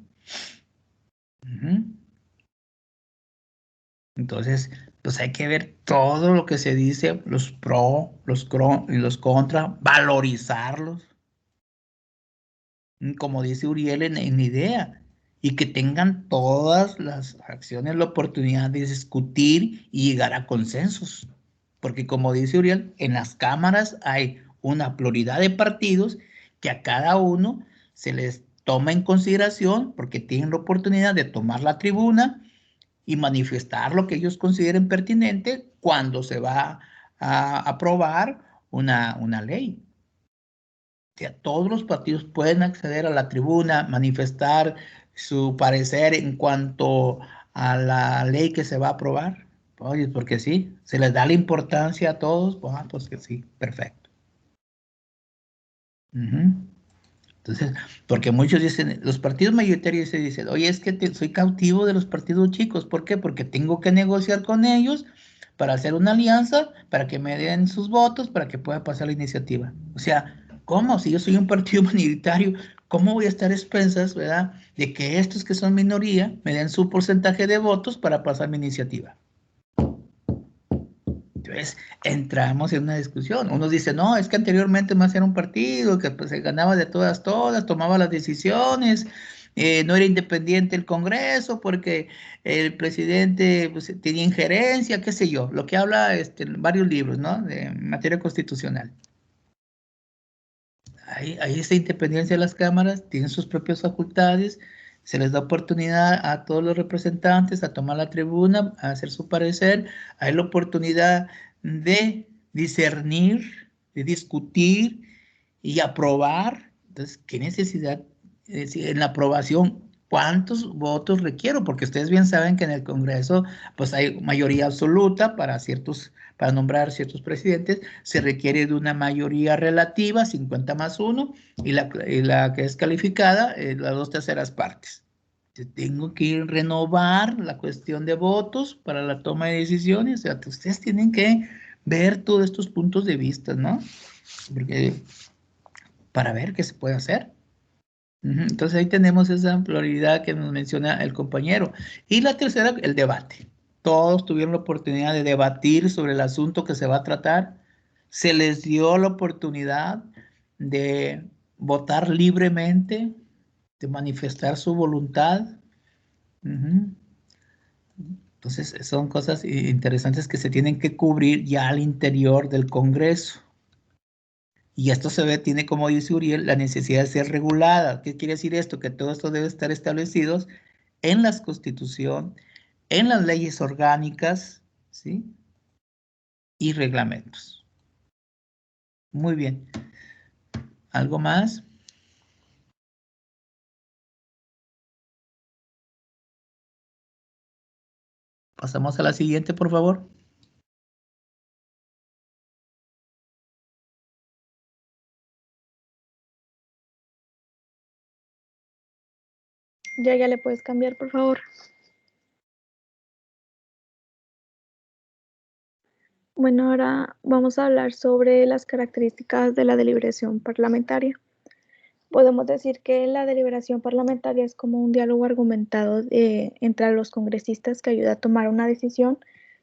Entonces, pues hay que ver todo lo que se dice, los pro, los y los contra, valorizarlos. Como dice Uriel en idea, y que tengan todas las acciones la oportunidad de discutir y llegar a consensos. Porque como dice Uriel, en las cámaras hay una pluralidad de partidos que a cada uno se les toma en consideración porque tienen la oportunidad de tomar la tribuna y manifestar lo que ellos consideren pertinente cuando se va a aprobar una ley. Que todos los partidos pueden acceder a la tribuna, manifestar su parecer en cuanto a la ley que se va a aprobar. Oye, porque sí, se les da la importancia a todos, pues que sí, perfecto. Entonces, porque muchos dicen, los partidos mayoritarios se dicen, oye, es que soy cautivo de los partidos chicos. ¿Por qué? Porque tengo que negociar con ellos para hacer una alianza, para que me den sus votos, para que pueda pasar la iniciativa. O sea, ¿cómo? Si yo soy un partido mayoritario, ¿cómo voy a estar a expensas, verdad, de que estos que son minoría me den su porcentaje de votos para pasar mi iniciativa? Entonces, entramos en una discusión. Unos dicen, no, es que anteriormente más era un partido que pues, se ganaba de todas, tomaba las decisiones no era independiente el Congreso porque el presidente pues, tenía injerencia, qué sé yo, lo que habla en varios libros, ¿no? De materia constitucional. Hay esa independencia de las cámaras, tienen sus propias facultades, se les da oportunidad a todos los representantes a tomar la tribuna, a hacer su parecer, hay la oportunidad de discernir, de discutir y aprobar. Entonces, ¿qué necesidad? Es decir, en la aprobación, ¿cuántos votos requiero? Porque ustedes bien saben que en el Congreso pues hay mayoría absoluta para nombrar ciertos presidentes, se requiere de una mayoría relativa, 50 más 1, y la que es calificada, las 2/3 partes. Tengo que renovar la cuestión de votos para la toma de decisiones. O sea, que ustedes tienen que ver todos estos puntos de vista, ¿no? Porque para ver qué se puede hacer. Entonces ahí tenemos esa prioridad que nos menciona el compañero. Y la tercera, el debate. Todos tuvieron la oportunidad de debatir sobre el asunto que se va a tratar. Se les dio la oportunidad de votar libremente, de manifestar su voluntad. Entonces son cosas interesantes que se tienen que cubrir ya al interior del Congreso. Y esto se ve, tiene, como dice Uriel, la necesidad de ser regulada. ¿Qué quiere decir esto? Que todo esto debe estar establecido en la Constitución, en las leyes orgánicas, ¿sí? Y reglamentos. Muy bien. ¿Algo más? Pasamos a la siguiente, por favor. Ya le puedes cambiar, por favor. Bueno, ahora vamos a hablar sobre las características de la deliberación parlamentaria. Podemos decir que la deliberación parlamentaria es como un diálogo argumentado entre los congresistas que ayuda a tomar una decisión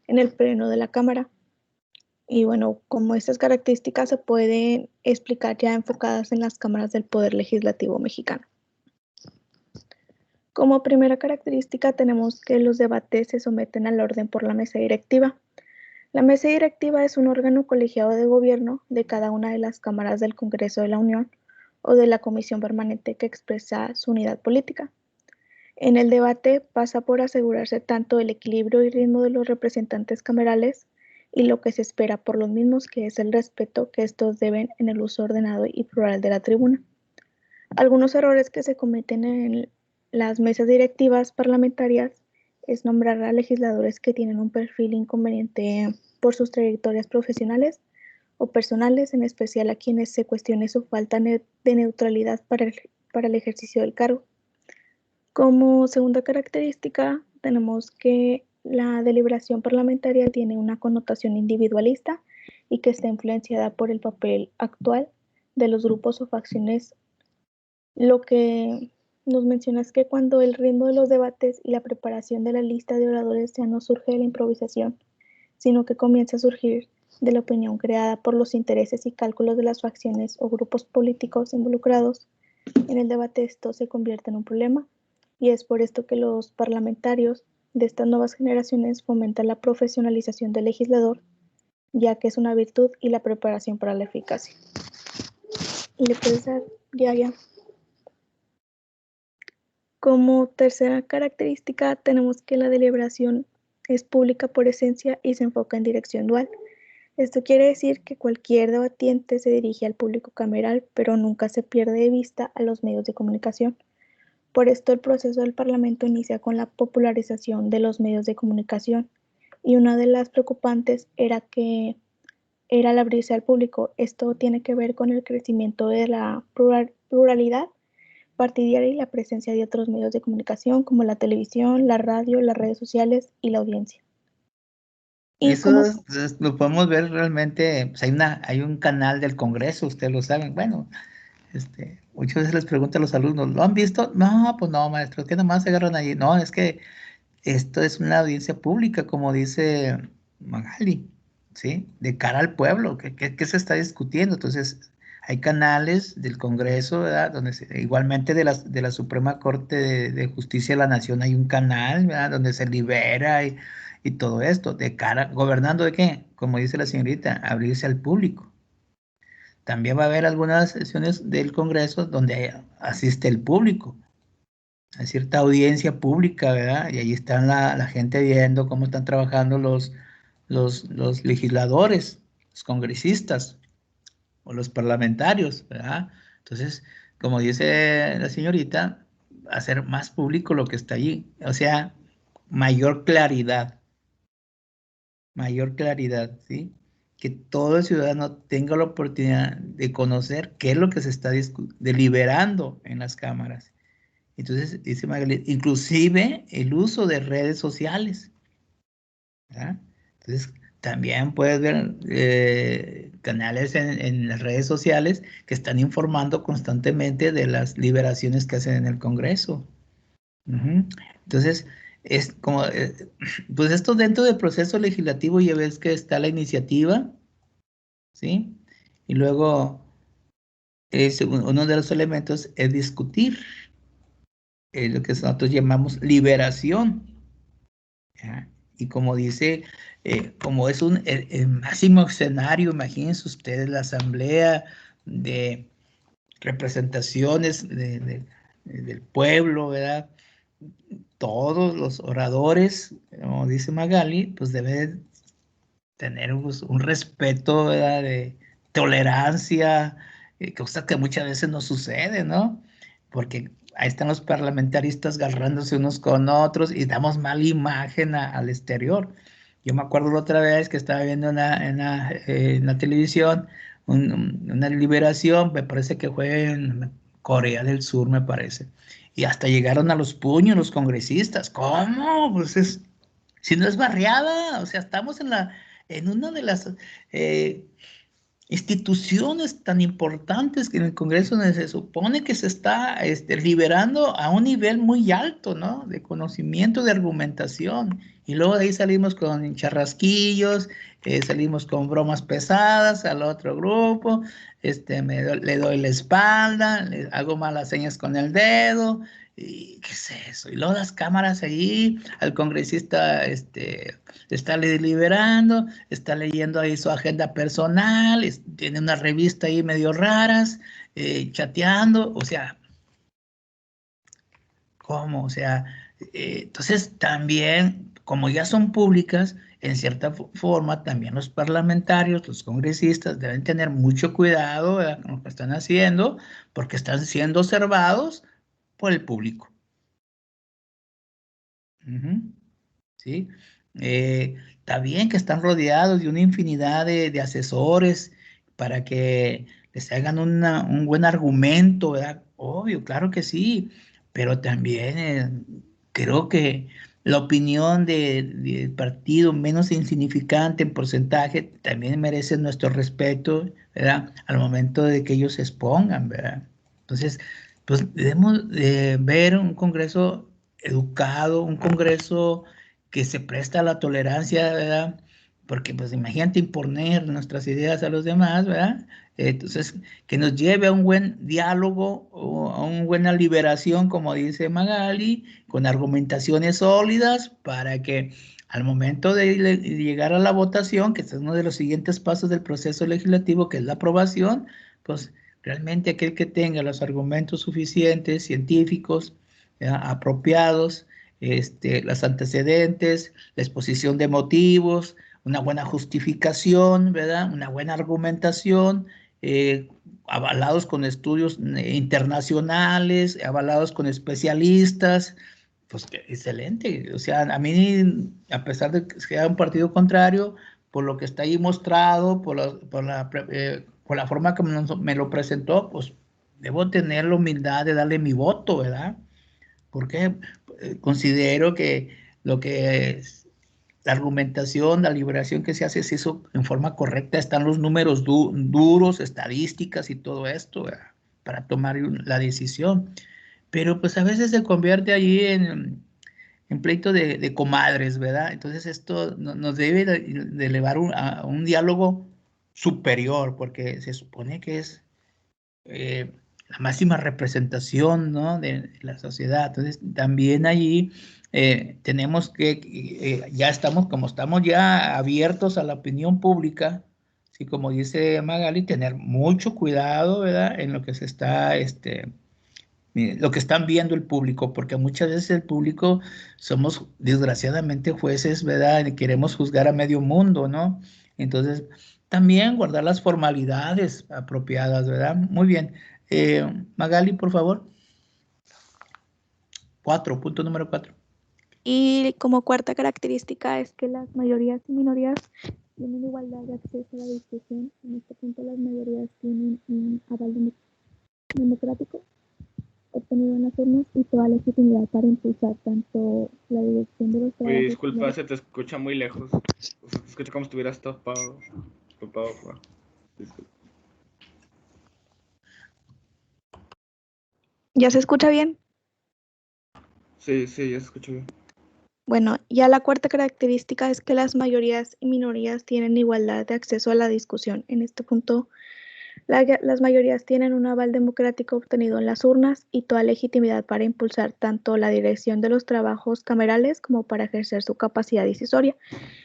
en el pleno de la Cámara. Y bueno, como estas características se pueden explicar ya enfocadas en las cámaras del Poder Legislativo mexicano. Como primera característica tenemos que los debates se someten al orden por la mesa directiva. La mesa directiva es un órgano colegiado de gobierno de cada una de las cámaras del Congreso de la Unión o de la Comisión Permanente que expresa su unidad política. En el debate pasa por asegurarse tanto el equilibrio y ritmo de los representantes camerales y lo que se espera por los mismos, que es el respeto que estos deben en el uso ordenado y plural de la tribuna. Algunos errores que se cometen en las mesas directivas parlamentarias es nombrar a legisladores que tienen un perfil inconveniente por sus trayectorias profesionales o personales, en especial a quienes se cuestione su falta de neutralidad para el ejercicio del cargo. Como segunda característica, tenemos que la deliberación parlamentaria tiene una connotación individualista y que está influenciada por el papel actual de los grupos o facciones. Lo que nos menciona es que cuando el ritmo de los debates y la preparación de la lista de oradores ya no surge de la improvisación, sino que comienza a surgir de la opinión creada por los intereses y cálculos de las facciones o grupos políticos involucrados en el debate, esto se convierte en un problema, y es por esto que los parlamentarios de estas nuevas generaciones fomentan la profesionalización del legislador, ya que es una virtud y la preparación para la eficacia. ¿Le puedes dar ya? Como tercera característica tenemos que la deliberación es pública por esencia y se enfoca en dirección dual. Esto quiere decir que cualquier debatiente se dirige al público cameral, pero nunca se pierde de vista a los medios de comunicación. Por esto el proceso del Parlamento inicia con la popularización de los medios de comunicación, y una de las preocupantes era el abrirse al público. Esto tiene que ver con el crecimiento de la pluralidad partidaria y la presencia de otros medios de comunicación como la televisión, la radio, las redes sociales y la audiencia. Y eso lo podemos ver realmente, pues hay un canal del Congreso, ustedes lo saben. Bueno, muchas veces les pregunto a los alumnos, ¿lo han visto? No, pues no, maestro, es que nomás se agarran allí. No, es que esto es una audiencia pública, como dice Magali, ¿sí? De cara al pueblo, ¿qué se está discutiendo? Entonces, Hay canales del Congreso, ¿verdad? Donde igualmente de la Suprema Corte de Justicia de la Nación hay un canal, ¿verdad? Donde se libera y todo esto, ¿gobernando de qué? Como dice la señorita, abrirse al público. También va a haber algunas sesiones del Congreso donde asiste el público. Hay cierta audiencia pública, ¿verdad? Y ahí están la gente viendo cómo están trabajando los legisladores, los congresistas o los parlamentarios, ¿verdad? Entonces, como dice la señorita, hacer más público lo que está allí. O sea, mayor claridad, ¿sí? Que todo el ciudadano tenga la oportunidad de conocer qué es lo que se está deliberando en las cámaras. Entonces, dice Magali, inclusive el uso de redes sociales, ¿verdad? Entonces, también puedes ver canales en las redes sociales que están informando constantemente de las liberaciones que hacen en el Congreso. Entonces, es como, pues esto dentro del proceso legislativo ya ves que está la iniciativa, ¿sí? Y luego, uno de los elementos es discutir lo que nosotros llamamos liberación. ¿Ya? Y como dice, como es el máximo escenario, imagínense ustedes la asamblea de representaciones del pueblo, ¿verdad? Todos los oradores, como dice Magali, pues deben tener un respeto, ¿verdad? De tolerancia, cosa que muchas veces no sucede, ¿no? Porque ahí están los parlamentaristas agarrándose unos con otros y damos mala imagen al exterior. Yo me acuerdo la otra vez que estaba viendo en la televisión una liberación, me parece que fue en Corea del Sur, me parece. Y hasta llegaron a los puños los congresistas. ¿Cómo? Pues si no es barriada, o sea, estamos en una de las instituciones tan importantes que en el Congreso donde se supone que se está liberando a un nivel muy alto, ¿no? De conocimiento, de argumentación. Y luego de ahí salimos con charrasquillos, salimos con bromas pesadas al otro grupo, le doy la espalda, le hago malas señas con el dedo, y ¿qué es eso? Y luego las cámaras ahí, al congresista está deliberando, está leyendo ahí su agenda personal, tiene una revista ahí medio raras, chateando, o sea, ¿cómo? O sea, entonces también, como ya son públicas, en cierta forma, también los parlamentarios, los congresistas deben tener mucho cuidado, ¿verdad?, con lo que están haciendo, porque están siendo observados por el público. ¿Sí? Está bien que están rodeados de una infinidad de asesores para que les hagan un buen argumento, ¿verdad? Obvio, claro que sí, pero también creo que la opinión del partido menos insignificante en porcentaje también merece nuestro respeto, ¿verdad? Al momento de que ellos se expongan, ¿verdad? Entonces, pues debemos ver un Congreso educado, un Congreso que se presta a la tolerancia, ¿verdad? Porque pues imagínate imponer nuestras ideas a los demás, ¿verdad? Entonces, que nos lleve a un buen diálogo o a una buena liberación, como dice Magali, con argumentaciones sólidas para que al momento de llegar a la votación, que es uno de los siguientes pasos del proceso legislativo, que es la aprobación, pues realmente aquel que tenga los argumentos suficientes, científicos, apropiados, los antecedentes, la exposición de motivos, una buena justificación, ¿verdad? Una buena argumentación, avalados con estudios internacionales, avalados con especialistas, pues excelente. O sea, a mí, a pesar de que sea un partido contrario, por lo que está ahí mostrado, por la forma que me lo presentó, pues debo tener la humildad de darle mi voto, ¿verdad? Porque considero que lo que es la argumentación, la liberación que se hace se hizo en forma correcta, están los números duros, estadísticas y todo esto, ¿verdad?, para tomar la decisión. Pero pues a veces se convierte allí en pleito de comadres, ¿verdad? Entonces esto nos debe de elevar a un diálogo superior, porque se supone que es la máxima representación, ¿no?, de la sociedad. Entonces, también allí tenemos que, ya estamos, como estamos ya abiertos a la opinión pública, sí, como dice Magali, tener mucho cuidado, ¿verdad?, en lo que se está, lo que están viendo el público, porque muchas veces el público somos desgraciadamente jueces, ¿verdad?, y queremos juzgar a medio mundo, ¿no? Entonces, también guardar las formalidades apropiadas, ¿verdad? Muy bien. Magali, por favor. 4, punto número 4. Y como cuarta característica es que las mayorías y minorías tienen igualdad de acceso a la discusión. En este punto las mayorías tienen un aval democrático obtenido en las urnas y toda legitimidad para impulsar tanto la dirección de los Oye, trabajos. disculpa, se te escucha muy lejos. O sea, te escucha como si estuvieras tapado. Juan. Disculpa. ¿Ya se escucha bien? Sí, ya se escucha bien. Bueno, ya la cuarta característica es que las mayorías y minorías tienen igualdad de acceso a la discusión. En este punto, las mayorías tienen un aval democrático obtenido en las urnas y toda legitimidad para impulsar tanto la dirección de los trabajos camerales como para ejercer su capacidad decisoria.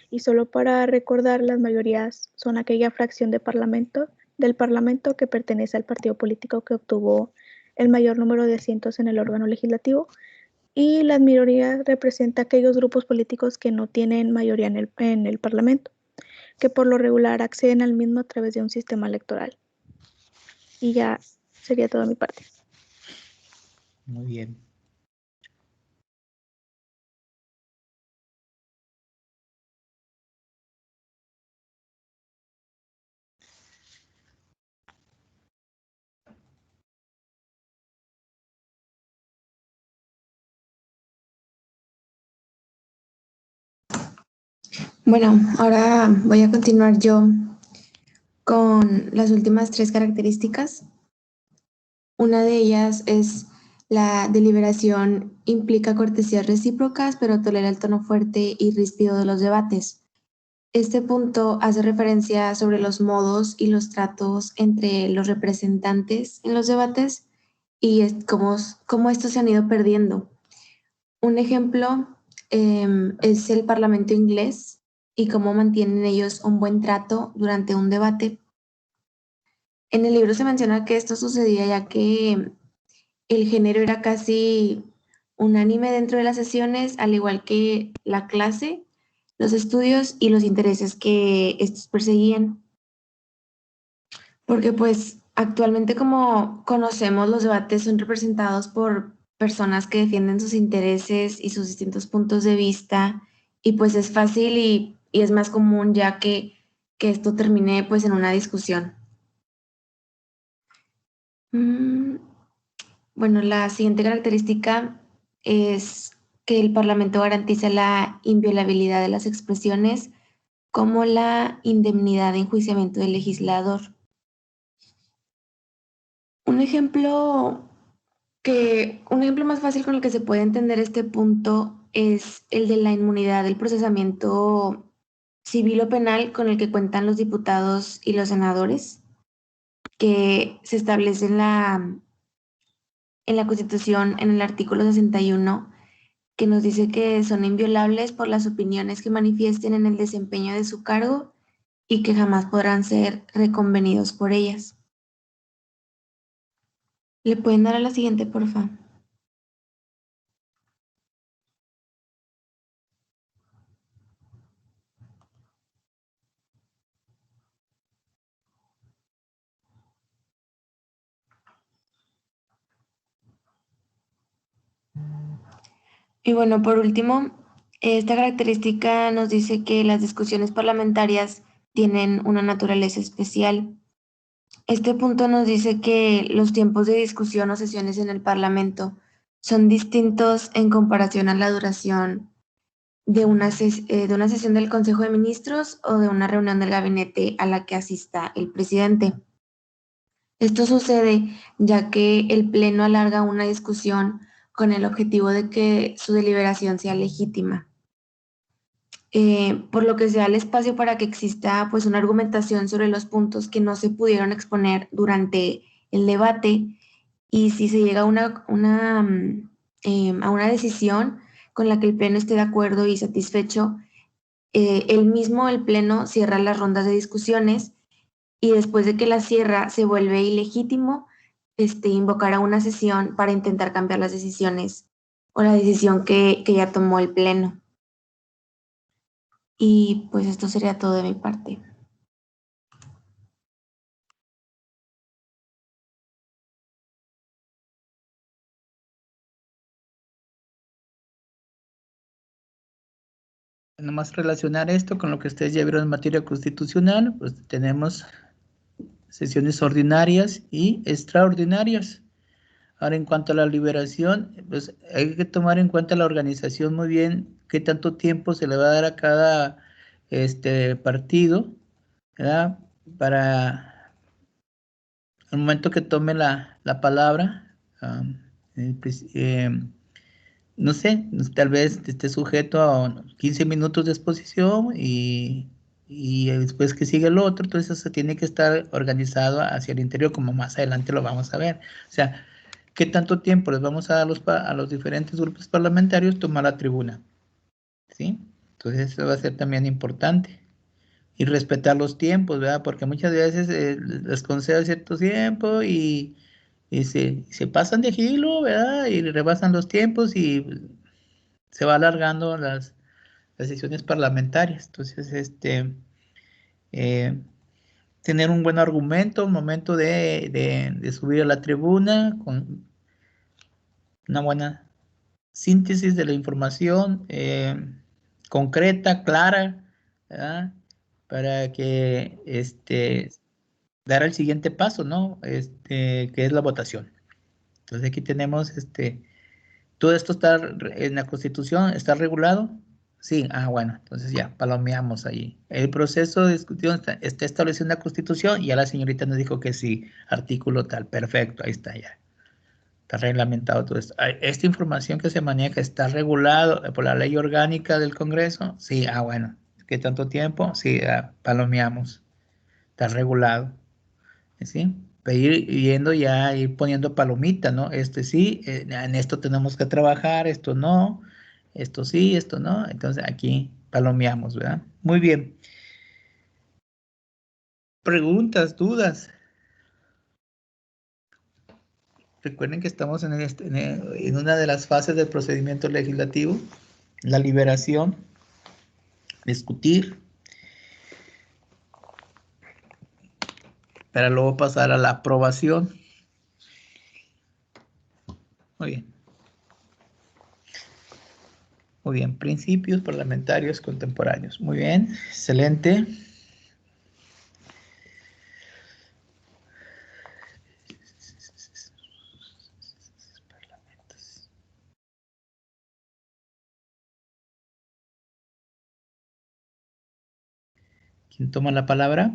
Y solo para recordar, las mayorías son aquella fracción del Parlamento que pertenece al partido político que obtuvo el mayor número de asientos en el órgano legislativo, y las minorías representan aquellos grupos políticos que no tienen mayoría en el Parlamento, que por lo regular acceden al mismo a través de un sistema electoral. Y ya sería toda mi parte. Muy bien. Bueno, ahora voy a continuar yo con las últimas 3 características. Una de ellas es la deliberación implica cortesías recíprocas, pero tolera el tono fuerte y ríspido de los debates. Este punto hace referencia sobre los modos y los tratos entre los representantes en los debates y cómo estos se han ido perdiendo. Un ejemplo es el Parlamento inglés y cómo mantienen ellos un buen trato durante un debate. En el libro se menciona que esto sucedía ya que el género era casi unánime dentro de las sesiones, al igual que la clase, los estudios y los intereses que estos perseguían. Porque pues actualmente, como conocemos, los debates son representados por personas que defienden sus intereses y sus distintos puntos de vista, y pues es fácil y es más común ya que esto termine pues en una discusión. Bueno, la siguiente característica es que el Parlamento garantiza la inviolabilidad de las expresiones como la indemnidad de enjuiciamiento del legislador. Un ejemplo más fácil con el que se puede entender este punto es el de la inmunidad del procesamiento civil o penal con el que cuentan los diputados y los senadores, que se establece en la Constitución en el artículo 61, que nos dice que son inviolables por las opiniones que manifiesten en el desempeño de su cargo y que jamás podrán ser reconvenidos por ellas. ¿Le pueden dar a la siguiente, porfa? Y bueno, por último, esta característica nos dice que las discusiones parlamentarias tienen una naturaleza especial. Este punto nos dice que los tiempos de discusión o sesiones en el Parlamento son distintos en comparación a la duración de una sesión del Consejo de Ministros o de una reunión del gabinete a la que asista el presidente. Esto sucede ya que el Pleno alarga una discusión con el objetivo de que su deliberación sea legítima, por lo que se da el espacio para que exista pues una argumentación sobre los puntos que no se pudieron exponer durante el debate, y si se llega a una decisión con la que el Pleno esté de acuerdo y satisfecho, el Pleno cierra las rondas de discusiones y después de que la cierra se vuelve ilegítimo invocar a una sesión para intentar cambiar las decisiones o la decisión que ya tomó el Pleno. Y pues esto sería todo de mi parte. Nomás relacionar esto con lo que ustedes ya vieron en materia constitucional, pues tenemos sesiones ordinarias y extraordinarias. Ahora, en cuanto a la liberación, pues hay que tomar en cuenta la organización muy bien, qué tanto tiempo se le va a dar a cada partido, ¿verdad? Para el momento que tome la palabra, pues, no sé, tal vez esté sujeto a 15 minutos de exposición y después que sigue el otro, entonces se tiene que estar organizado hacia el interior, como más adelante lo vamos a ver. O sea, ¿qué tanto tiempo les vamos a dar a los diferentes grupos parlamentarios tomar la tribuna? ¿Sí? Entonces eso va a ser también importante. Y respetar los tiempos, ¿verdad? Porque muchas veces les concede cierto tiempo y se pasan de gilo, ¿verdad? Y rebasan los tiempos y se va alargando las sesiones parlamentarias. Entonces, tener un buen argumento, un momento de subir a la tribuna con una buena síntesis de la información concreta, clara, ¿verdad? Para que dar el siguiente paso, ¿no? Que es la votación. Entonces aquí tenemos todo esto está en la Constitución, está regulado. Sí, bueno, entonces ya, palomeamos ahí. El proceso de discusión está establecido en la Constitución y ya la señorita nos dijo que sí, artículo tal, perfecto, ahí está ya. Está reglamentado todo esto. Esta información que se maneja está regulado por la ley orgánica del Congreso. Sí, bueno, ¿qué tanto tiempo? Sí, palomeamos. Está regulado. ¿Sí? Para ir yendo ya, ir poniendo palomita, ¿no? Sí, en esto tenemos que trabajar, esto no, esto sí, esto no. Entonces aquí palomeamos, ¿verdad? Muy bien. Preguntas, dudas. Recuerden que estamos en una de las fases del procedimiento legislativo, la liberación, discutir, para luego pasar a la aprobación. Muy bien. Muy bien, principios parlamentarios contemporáneos. Muy bien, excelente. ¿Quién toma la palabra?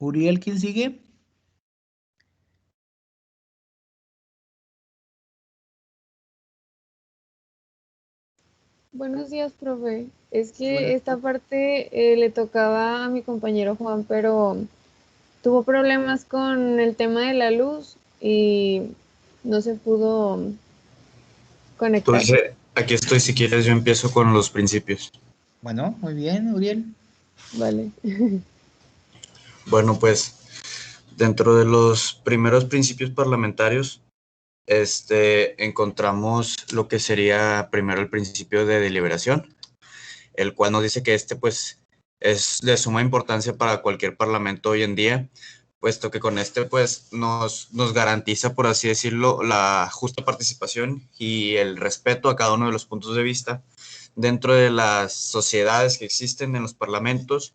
Uriel, ¿quién sigue? Buenos días, profe. Es Sí, buenas que esta tardes. parte le tocaba a mi compañero Juan, pero tuvo problemas con el tema de la luz y no se pudo conectar. Entonces, aquí estoy, si quieres, yo empiezo con los principios. Bueno, muy bien, Uriel. Vale. Bueno, pues dentro de los primeros principios parlamentarios, encontramos lo que sería primero el principio de deliberación, el cual nos dice que pues es de suma importancia para cualquier parlamento hoy en día, puesto que con pues nos garantiza, por así decirlo, la justa participación y el respeto a cada uno de los puntos de vista dentro de las sociedades que existen en los parlamentos,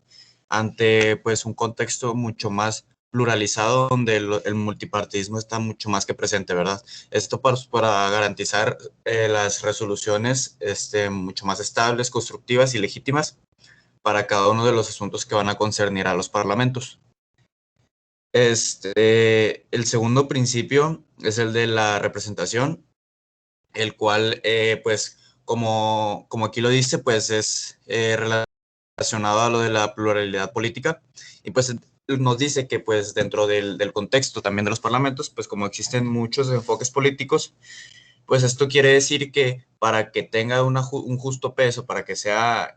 ante pues un contexto mucho más pluralizado, donde el multipartidismo está mucho más que presente, ¿verdad? Esto para garantizar las resoluciones mucho más estables, constructivas y legítimas para cada uno de los asuntos que van a concernir a los parlamentos. El segundo principio es el de la representación, el cual, pues, como aquí lo dice, pues es relacionado a lo de la pluralidad política, y pues nos dice que pues dentro del contexto también de los parlamentos, pues como existen muchos enfoques políticos, pues esto quiere decir que para que tenga un justo peso, para que sea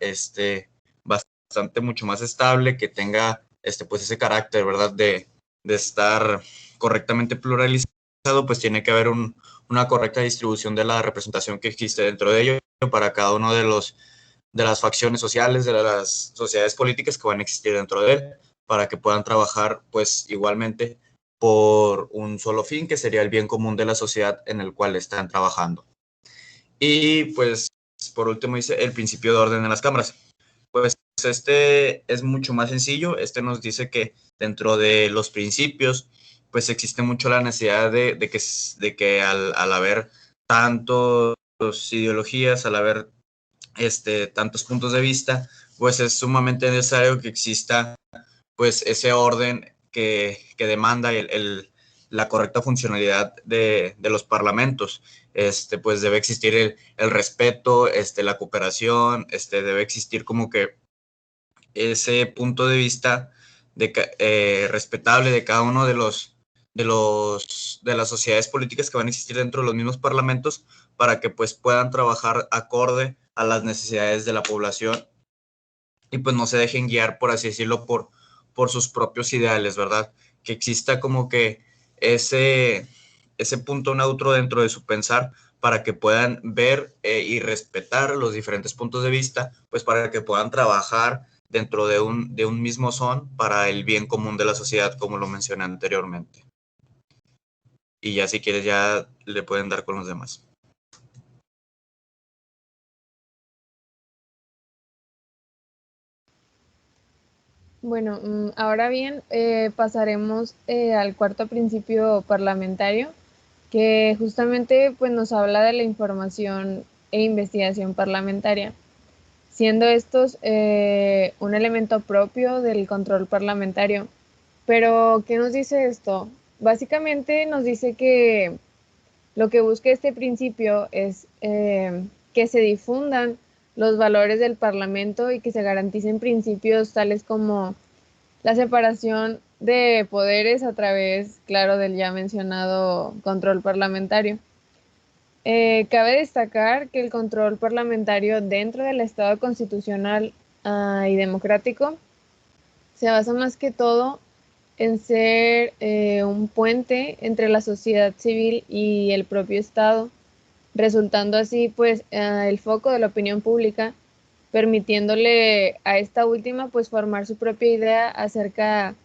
bastante mucho más estable, que tenga pues ese carácter, ¿verdad? De estar correctamente pluralizado, pues tiene que haber una correcta distribución de la representación que existe dentro de ello para cada uno de las facciones sociales, de las sociedades políticas que van a existir dentro de él, para que puedan trabajar pues igualmente por un solo fin, que sería el bien común de la sociedad en el cual están trabajando. Y pues por último dice el principio de orden en las cámaras. Pues es mucho más sencillo. Nos dice que dentro de los principios pues existe mucho la necesidad de que al haber tantas ideologías, al haber tantos puntos de vista, pues es sumamente necesario que exista pues ese orden que demanda la correcta funcionalidad de los parlamentos. Pues debe existir el respeto, la cooperación, debe existir como que ese punto de vista respetable de cada uno de las sociedades políticas que van a existir dentro de los mismos parlamentos, para que pues puedan trabajar acorde a las necesidades de la población y pues no se dejen guiar, por así decirlo, por sus propios ideales, ¿verdad? Que exista como que ese punto neutro dentro de su pensar, para que puedan ver y respetar los diferentes puntos de vista, pues para que puedan trabajar dentro de un mismo son para el bien común de la sociedad, como lo mencioné anteriormente. Y ya si quieres ya le pueden dar con los demás. Bueno, ahora bien, pasaremos al cuarto principio parlamentario, que justamente pues, nos habla de la información e investigación parlamentaria, siendo estos un elemento propio del control parlamentario. Pero, ¿qué nos dice esto? Básicamente nos dice que lo que busca este principio es que se difundan los valores del Parlamento y que se garanticen principios tales como la separación de poderes a través, claro, del ya mencionado control parlamentario. Cabe destacar que el control parlamentario dentro del Estado constitucional y democrático se basa más que todo en ser un puente entre la sociedad civil y el propio Estado, resultando así pues el foco de la opinión pública, permitiéndole a esta última pues formar su propia idea acerca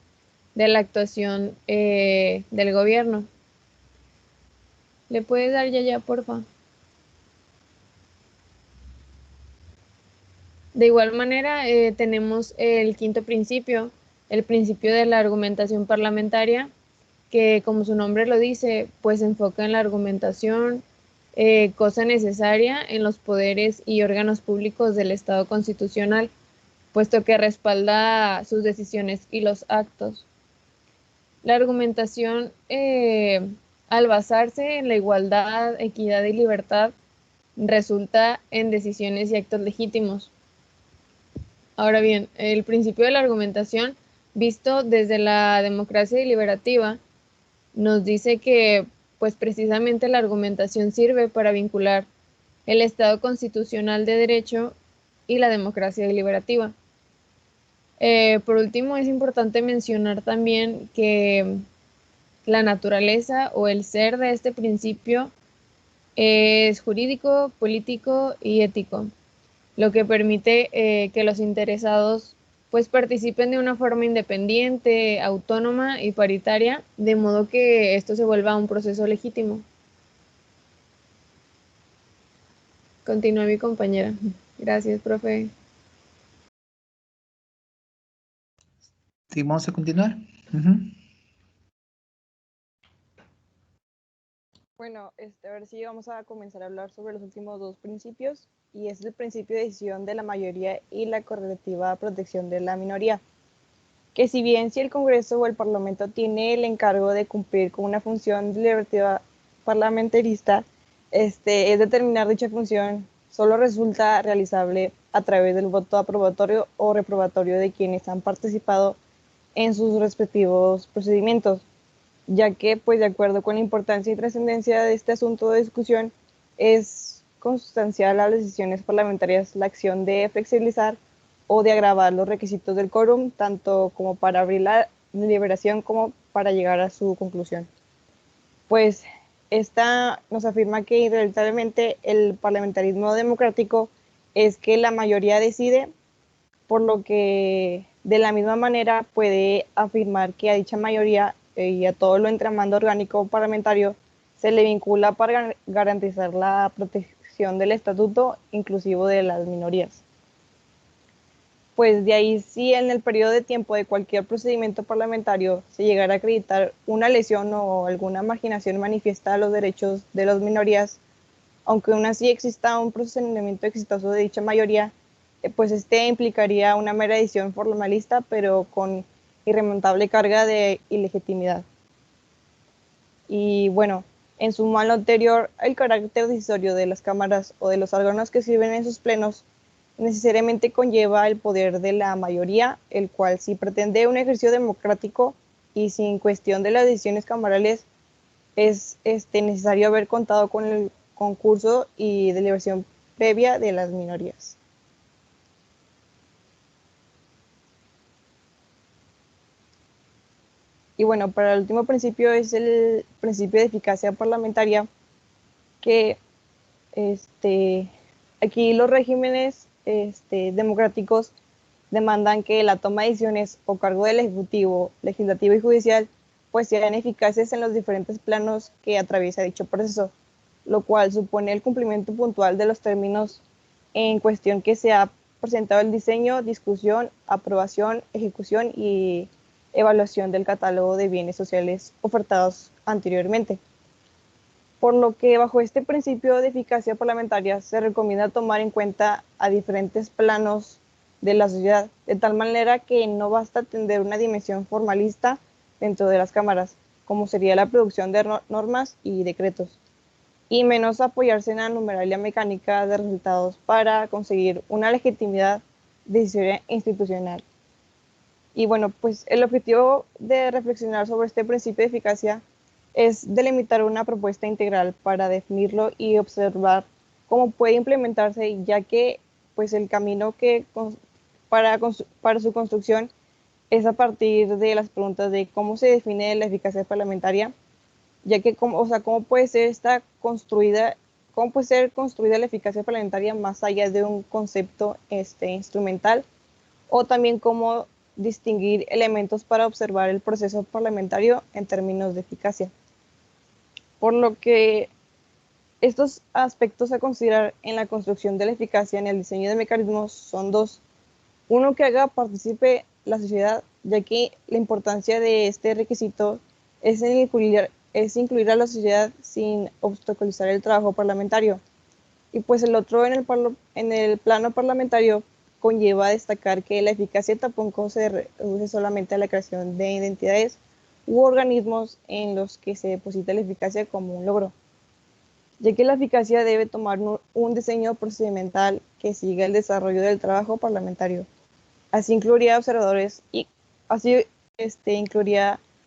de la actuación del gobierno. ¿Le puedes dar ya, porfa? De igual manera, tenemos el quinto principio, el principio de la argumentación parlamentaria, que como su nombre lo dice, pues se enfoca en la argumentación, cosa necesaria en los poderes y órganos públicos del Estado constitucional, puesto que respalda sus decisiones y los actos. La argumentación, al basarse en la igualdad, equidad y libertad, resulta en decisiones y actos legítimos. Ahora bien, el principio de la argumentación, visto desde la democracia deliberativa, nos dice que pues precisamente la argumentación sirve para vincular el Estado constitucional de derecho y la democracia deliberativa. Por último, es importante mencionar también que la naturaleza o el ser de este principio es jurídico, político y ético, lo que permite que los interesados pues participen de una forma independiente, autónoma y paritaria, de modo que esto se vuelva un proceso legítimo. Continúa mi compañera. Gracias, profe. Sí, vamos a continuar. Ujú. Bueno, ahora sí vamos a comenzar a hablar sobre los últimos dos principios, y es el principio de decisión de la mayoría y la correlativa protección de la minoría. Que si bien si el Congreso o el Parlamento tiene el encargo de cumplir con una función deliberativa parlamentarista, es determinar dicha función, solo resulta realizable a través del voto aprobatorio o reprobatorio de quienes han participado en sus respectivos procedimientos, ya que, pues, de acuerdo con la importancia y trascendencia de este asunto de discusión, es consustancial a las decisiones parlamentarias la acción de flexibilizar o de agravar los requisitos del quórum, tanto como para abrir la deliberación como para llegar a su conclusión. Pues esta nos afirma que irrealizablemente el parlamentarismo democrático es que la mayoría decide, por lo que de la misma manera puede afirmar que a dicha mayoría y a todo lo entramando orgánico parlamentario se le vincula para garantizar la protección del estatuto inclusivo de las minorías. Pues de ahí, si en el periodo de tiempo de cualquier procedimiento parlamentario se llegara a acreditar una lesión o alguna marginación manifiesta a los derechos de las minorías, aunque aún así exista un procedimiento exitoso de dicha mayoría, pues implicaría una mera edición formalista, pero con irremontable carga de ilegitimidad. Y bueno, en su mal anterior, el carácter decisorio de las cámaras o de los órganos que sirven en sus plenos necesariamente conlleva el poder de la mayoría, el cual, si pretende un ejercicio democrático y sin cuestión de las decisiones camarales, es necesario haber contado con el concurso y deliberación previa de las minorías. Y bueno, para el último principio es el principio de eficacia parlamentaria, que aquí los regímenes democráticos demandan que la toma de decisiones o cargo del Ejecutivo, Legislativo y Judicial pues sean eficaces en los diferentes planos que atraviesa dicho proceso, lo cual supone el cumplimiento puntual de los términos en cuestión que se ha presentado el diseño, discusión, aprobación, ejecución y evaluación del catálogo de bienes sociales ofertados anteriormente. Por lo que bajo este principio de eficacia parlamentaria se recomienda tomar en cuenta a diferentes planos de la sociedad, de tal manera que no basta atender una dimensión formalista dentro de las cámaras, como sería la producción de normas y decretos, y menos apoyarse en la numeralia mecánica de resultados para conseguir una legitimidad decisoria institucional. Y bueno, pues el objetivo de reflexionar sobre este principio de eficacia es delimitar una propuesta integral para definirlo y observar cómo puede implementarse, ya que pues el camino que para su construcción es a partir de las preguntas de cómo se define la eficacia parlamentaria, ya que cómo puede ser construida la eficacia parlamentaria más allá de un concepto instrumental, o también cómo distinguir elementos para observar el proceso parlamentario en términos de eficacia. Por lo que estos aspectos a considerar en la construcción de la eficacia en el diseño de mecanismos son dos. Uno, que haga participe la sociedad, ya que la importancia de este requisito es incluir a la sociedad sin obstaculizar el trabajo parlamentario. Y pues el otro, en el plano parlamentario, conlleva destacar que la eficacia tampoco se reduce solamente a la creación de identidades u organismos en los que se deposita la eficacia como un logro, ya que la eficacia debe tomar un diseño procedimental que siga el desarrollo del trabajo parlamentario. Así incluiría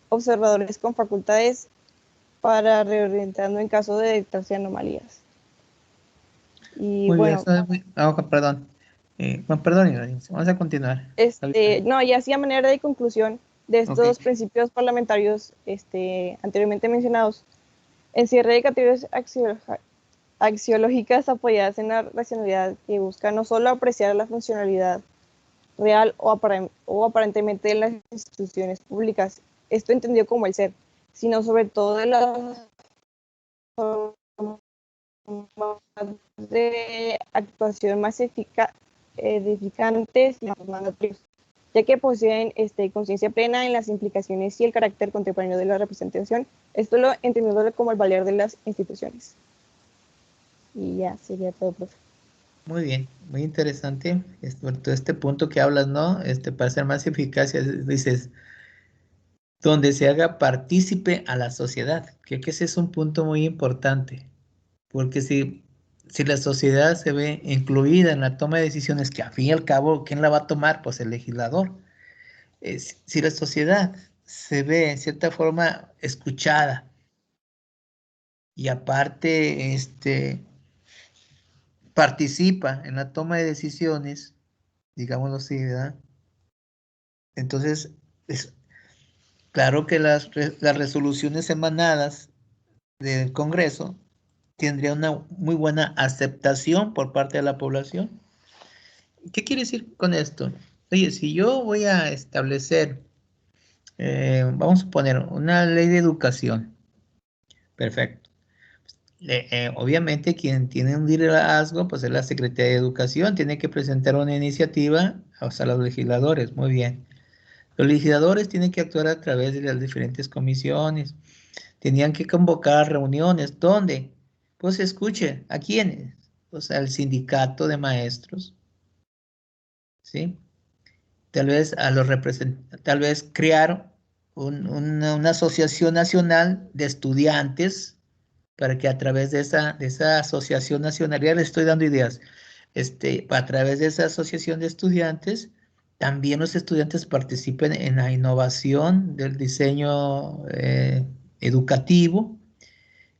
observadores con facultades para reorientando en caso de detectarse anomalías. Y Muy bueno, bien, perdón. Bueno, perdón, Iván, vamos a continuar. No, y así a manera de conclusión de estos Ok. principios parlamentarios anteriormente mencionados, encierra de categorías axiológicas apoyadas en la racionalidad que busca no solo apreciar la funcionalidad real o aparentemente de las instituciones públicas, esto entendido como el ser, sino sobre todo de las formas de actuación más edificantes y más mandatorios, ya que poseen conciencia plena en las implicaciones y el carácter contemporáneo de la representación. Esto lo entendiendo como el valer de las instituciones. Y ya sería todo, profe. Muy bien, muy interesante. Todo este punto que hablas, ¿no? Para ser más eficaz, dices, donde se haga partícipe a la sociedad. Creo que ese es un punto muy importante, porque si la sociedad se ve incluida en la toma de decisiones, que al fin y al cabo, ¿quién la va a tomar? Pues el legislador. Si la sociedad se ve en cierta forma escuchada y aparte participa en la toma de decisiones, digámoslo así, ¿verdad? Entonces, es claro que las resoluciones emanadas del Congreso tendrían una muy buena aceptación por parte de la población. ¿Qué quiere decir con esto? Oye, si yo voy a establecer, vamos a poner una ley de educación, perfecto. Obviamente quien tiene un liderazgo, pues es la Secretaría de Educación, tiene que presentar una iniciativa a los legisladores, muy bien. Los legisladores tienen que actuar a través de las diferentes comisiones, tenían que convocar reuniones, ¿dónde? Pues escuche, ¿a quiénes? Pues al sindicato de maestros, ¿sí? Tal vez a los representantes, tal vez crear una asociación nacional de estudiantes para que a través de esa asociación nacional, ya les estoy dando ideas, a través de esa asociación de estudiantes, también los estudiantes participen en la innovación del diseño educativo.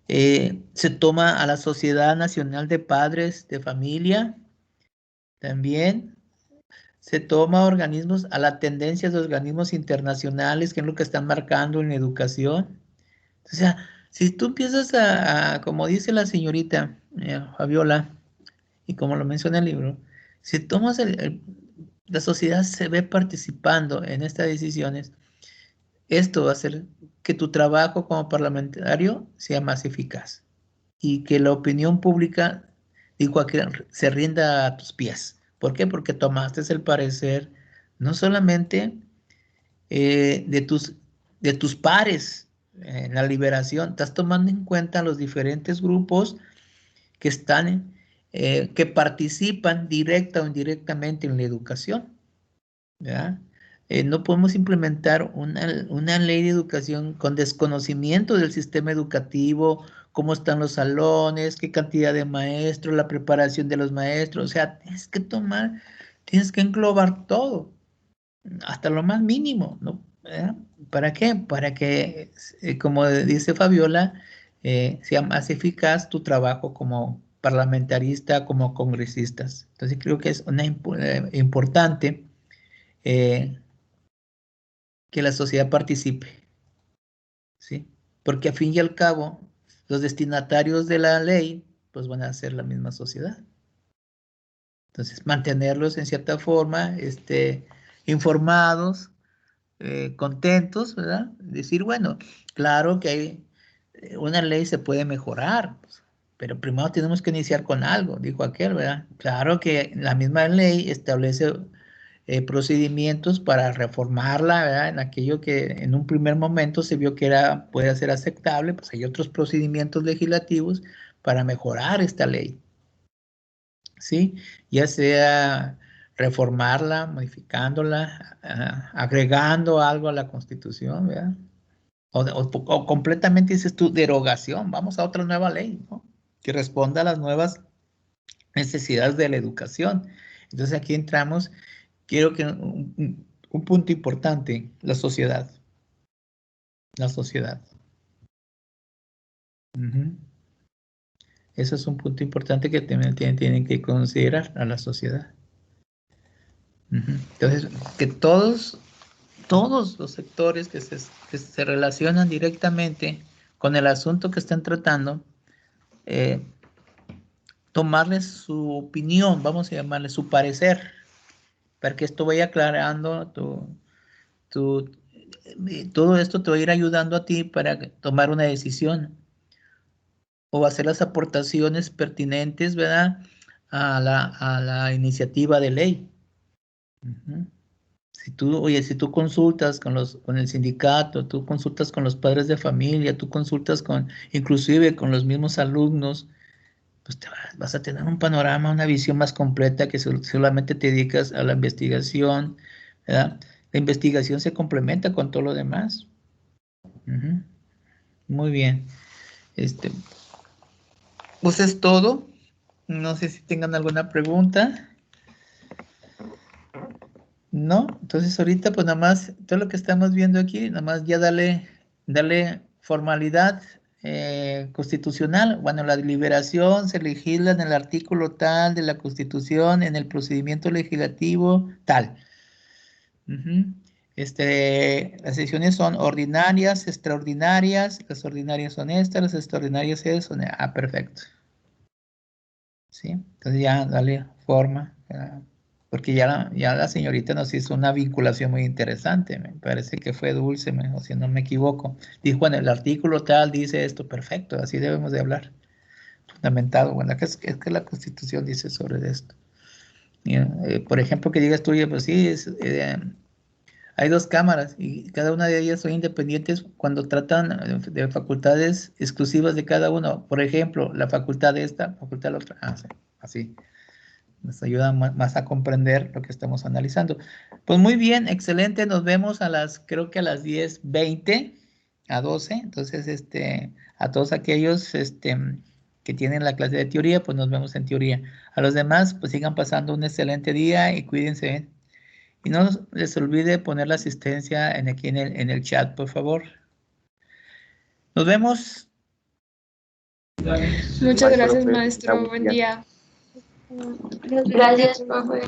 Se toma a la Sociedad Nacional de Padres de Familia, también se toma organismos, a la tendencia de organismos internacionales, que es lo que están marcando en la educación. O sea, si tú empiezas como dice la señorita Fabiola, y como lo menciona el libro, si tomas la sociedad se ve participando en estas decisiones, esto va a hacer que tu trabajo como parlamentario sea más eficaz y que la opinión pública, digo, que se rinda a tus pies. ¿Por qué? Porque tomaste el parecer no solamente de tus pares en la liberación, estás tomando en cuenta los diferentes grupos que están, que participan directa o indirectamente en la educación, ¿verdad? No podemos implementar una ley de educación con desconocimiento del sistema educativo, cómo están los salones, qué cantidad de maestros, la preparación de los maestros. O sea, tienes que englobar todo, hasta lo más mínimo, ¿no? ¿Verdad? ¿Para qué? Para que, como dice Fabiola, sea más eficaz tu trabajo como parlamentarista, como congresistas. Entonces creo que es importante eh, que la sociedad participe, ¿sí? Porque a fin y al cabo, los destinatarios de la ley, pues van a ser la misma sociedad. Entonces, mantenerlos en cierta forma, informados, contentos, ¿verdad? Decir, bueno, claro que hay una ley se puede mejorar, pues, pero primero tenemos que iniciar con algo, dijo aquel, ¿verdad? Claro que la misma ley establece procedimientos para reformarla, ¿verdad? En aquello que en un primer momento se vio que puede ser aceptable, pues hay otros procedimientos legislativos para mejorar esta ley, ¿sí? Ya sea reformarla, modificándola, agregando algo a la Constitución, ¿verdad? O completamente dices tú, derogación, vamos a otra nueva ley, ¿no? Que responda a las nuevas necesidades de la educación. Entonces aquí entramos, quiero que un punto importante, la sociedad. La sociedad. Ujú. Eso es un punto importante que tienen que considerar a la sociedad. Entonces, que todos los sectores que se relacionan directamente con el asunto que están tratando, tomarles su opinión, vamos a llamarle su parecer, para que esto vaya aclarando todo esto te va a ir ayudando a ti para tomar una decisión o hacer las aportaciones pertinentes, ¿verdad? A la iniciativa de ley. Si tú consultas con el sindicato, tú consultas con los padres de familia, tú consultas inclusive con los mismos alumnos, pues vas a tener un panorama, una visión más completa que solamente te dedicas a la investigación, ¿verdad? La investigación se complementa con todo lo demás. Muy bien. Pues es todo. No sé si tengan alguna pregunta. No, entonces ahorita pues nada más, todo lo que estamos viendo aquí, nada más ya dale formalidad constitucional. Bueno, la deliberación se legisla en el artículo tal de la Constitución, en el procedimiento legislativo tal. Las sesiones son ordinarias, extraordinarias, las ordinarias son estas, las extraordinarias son... perfecto. ¿Sí? Entonces ya dale forma, porque ya la señorita nos hizo una vinculación muy interesante, me parece que fue Dulce, o si no me equivoco. Dijo, bueno, el artículo tal dice esto, perfecto, así debemos de hablar. Fundamentado, bueno, es que la Constitución dice sobre esto. Por ejemplo, que digas tú, pues sí, hay dos cámaras y cada una de ellas son independientes cuando tratan de facultades exclusivas de cada uno. Por ejemplo, la facultad de esta, facultad de la otra. Sí, así. Nos ayuda más a comprender lo que estamos analizando. Pues muy bien, excelente. Nos vemos creo que a las 10:20, a 12. Entonces, a todos aquellos que tienen la clase de teoría, pues nos vemos en teoría. A los demás, pues sigan pasando un excelente día y cuídense. Y no les olvide poner la asistencia aquí en el chat, por favor. Nos vemos. Muchas gracias, maestro. Buen día. Gracias, profe.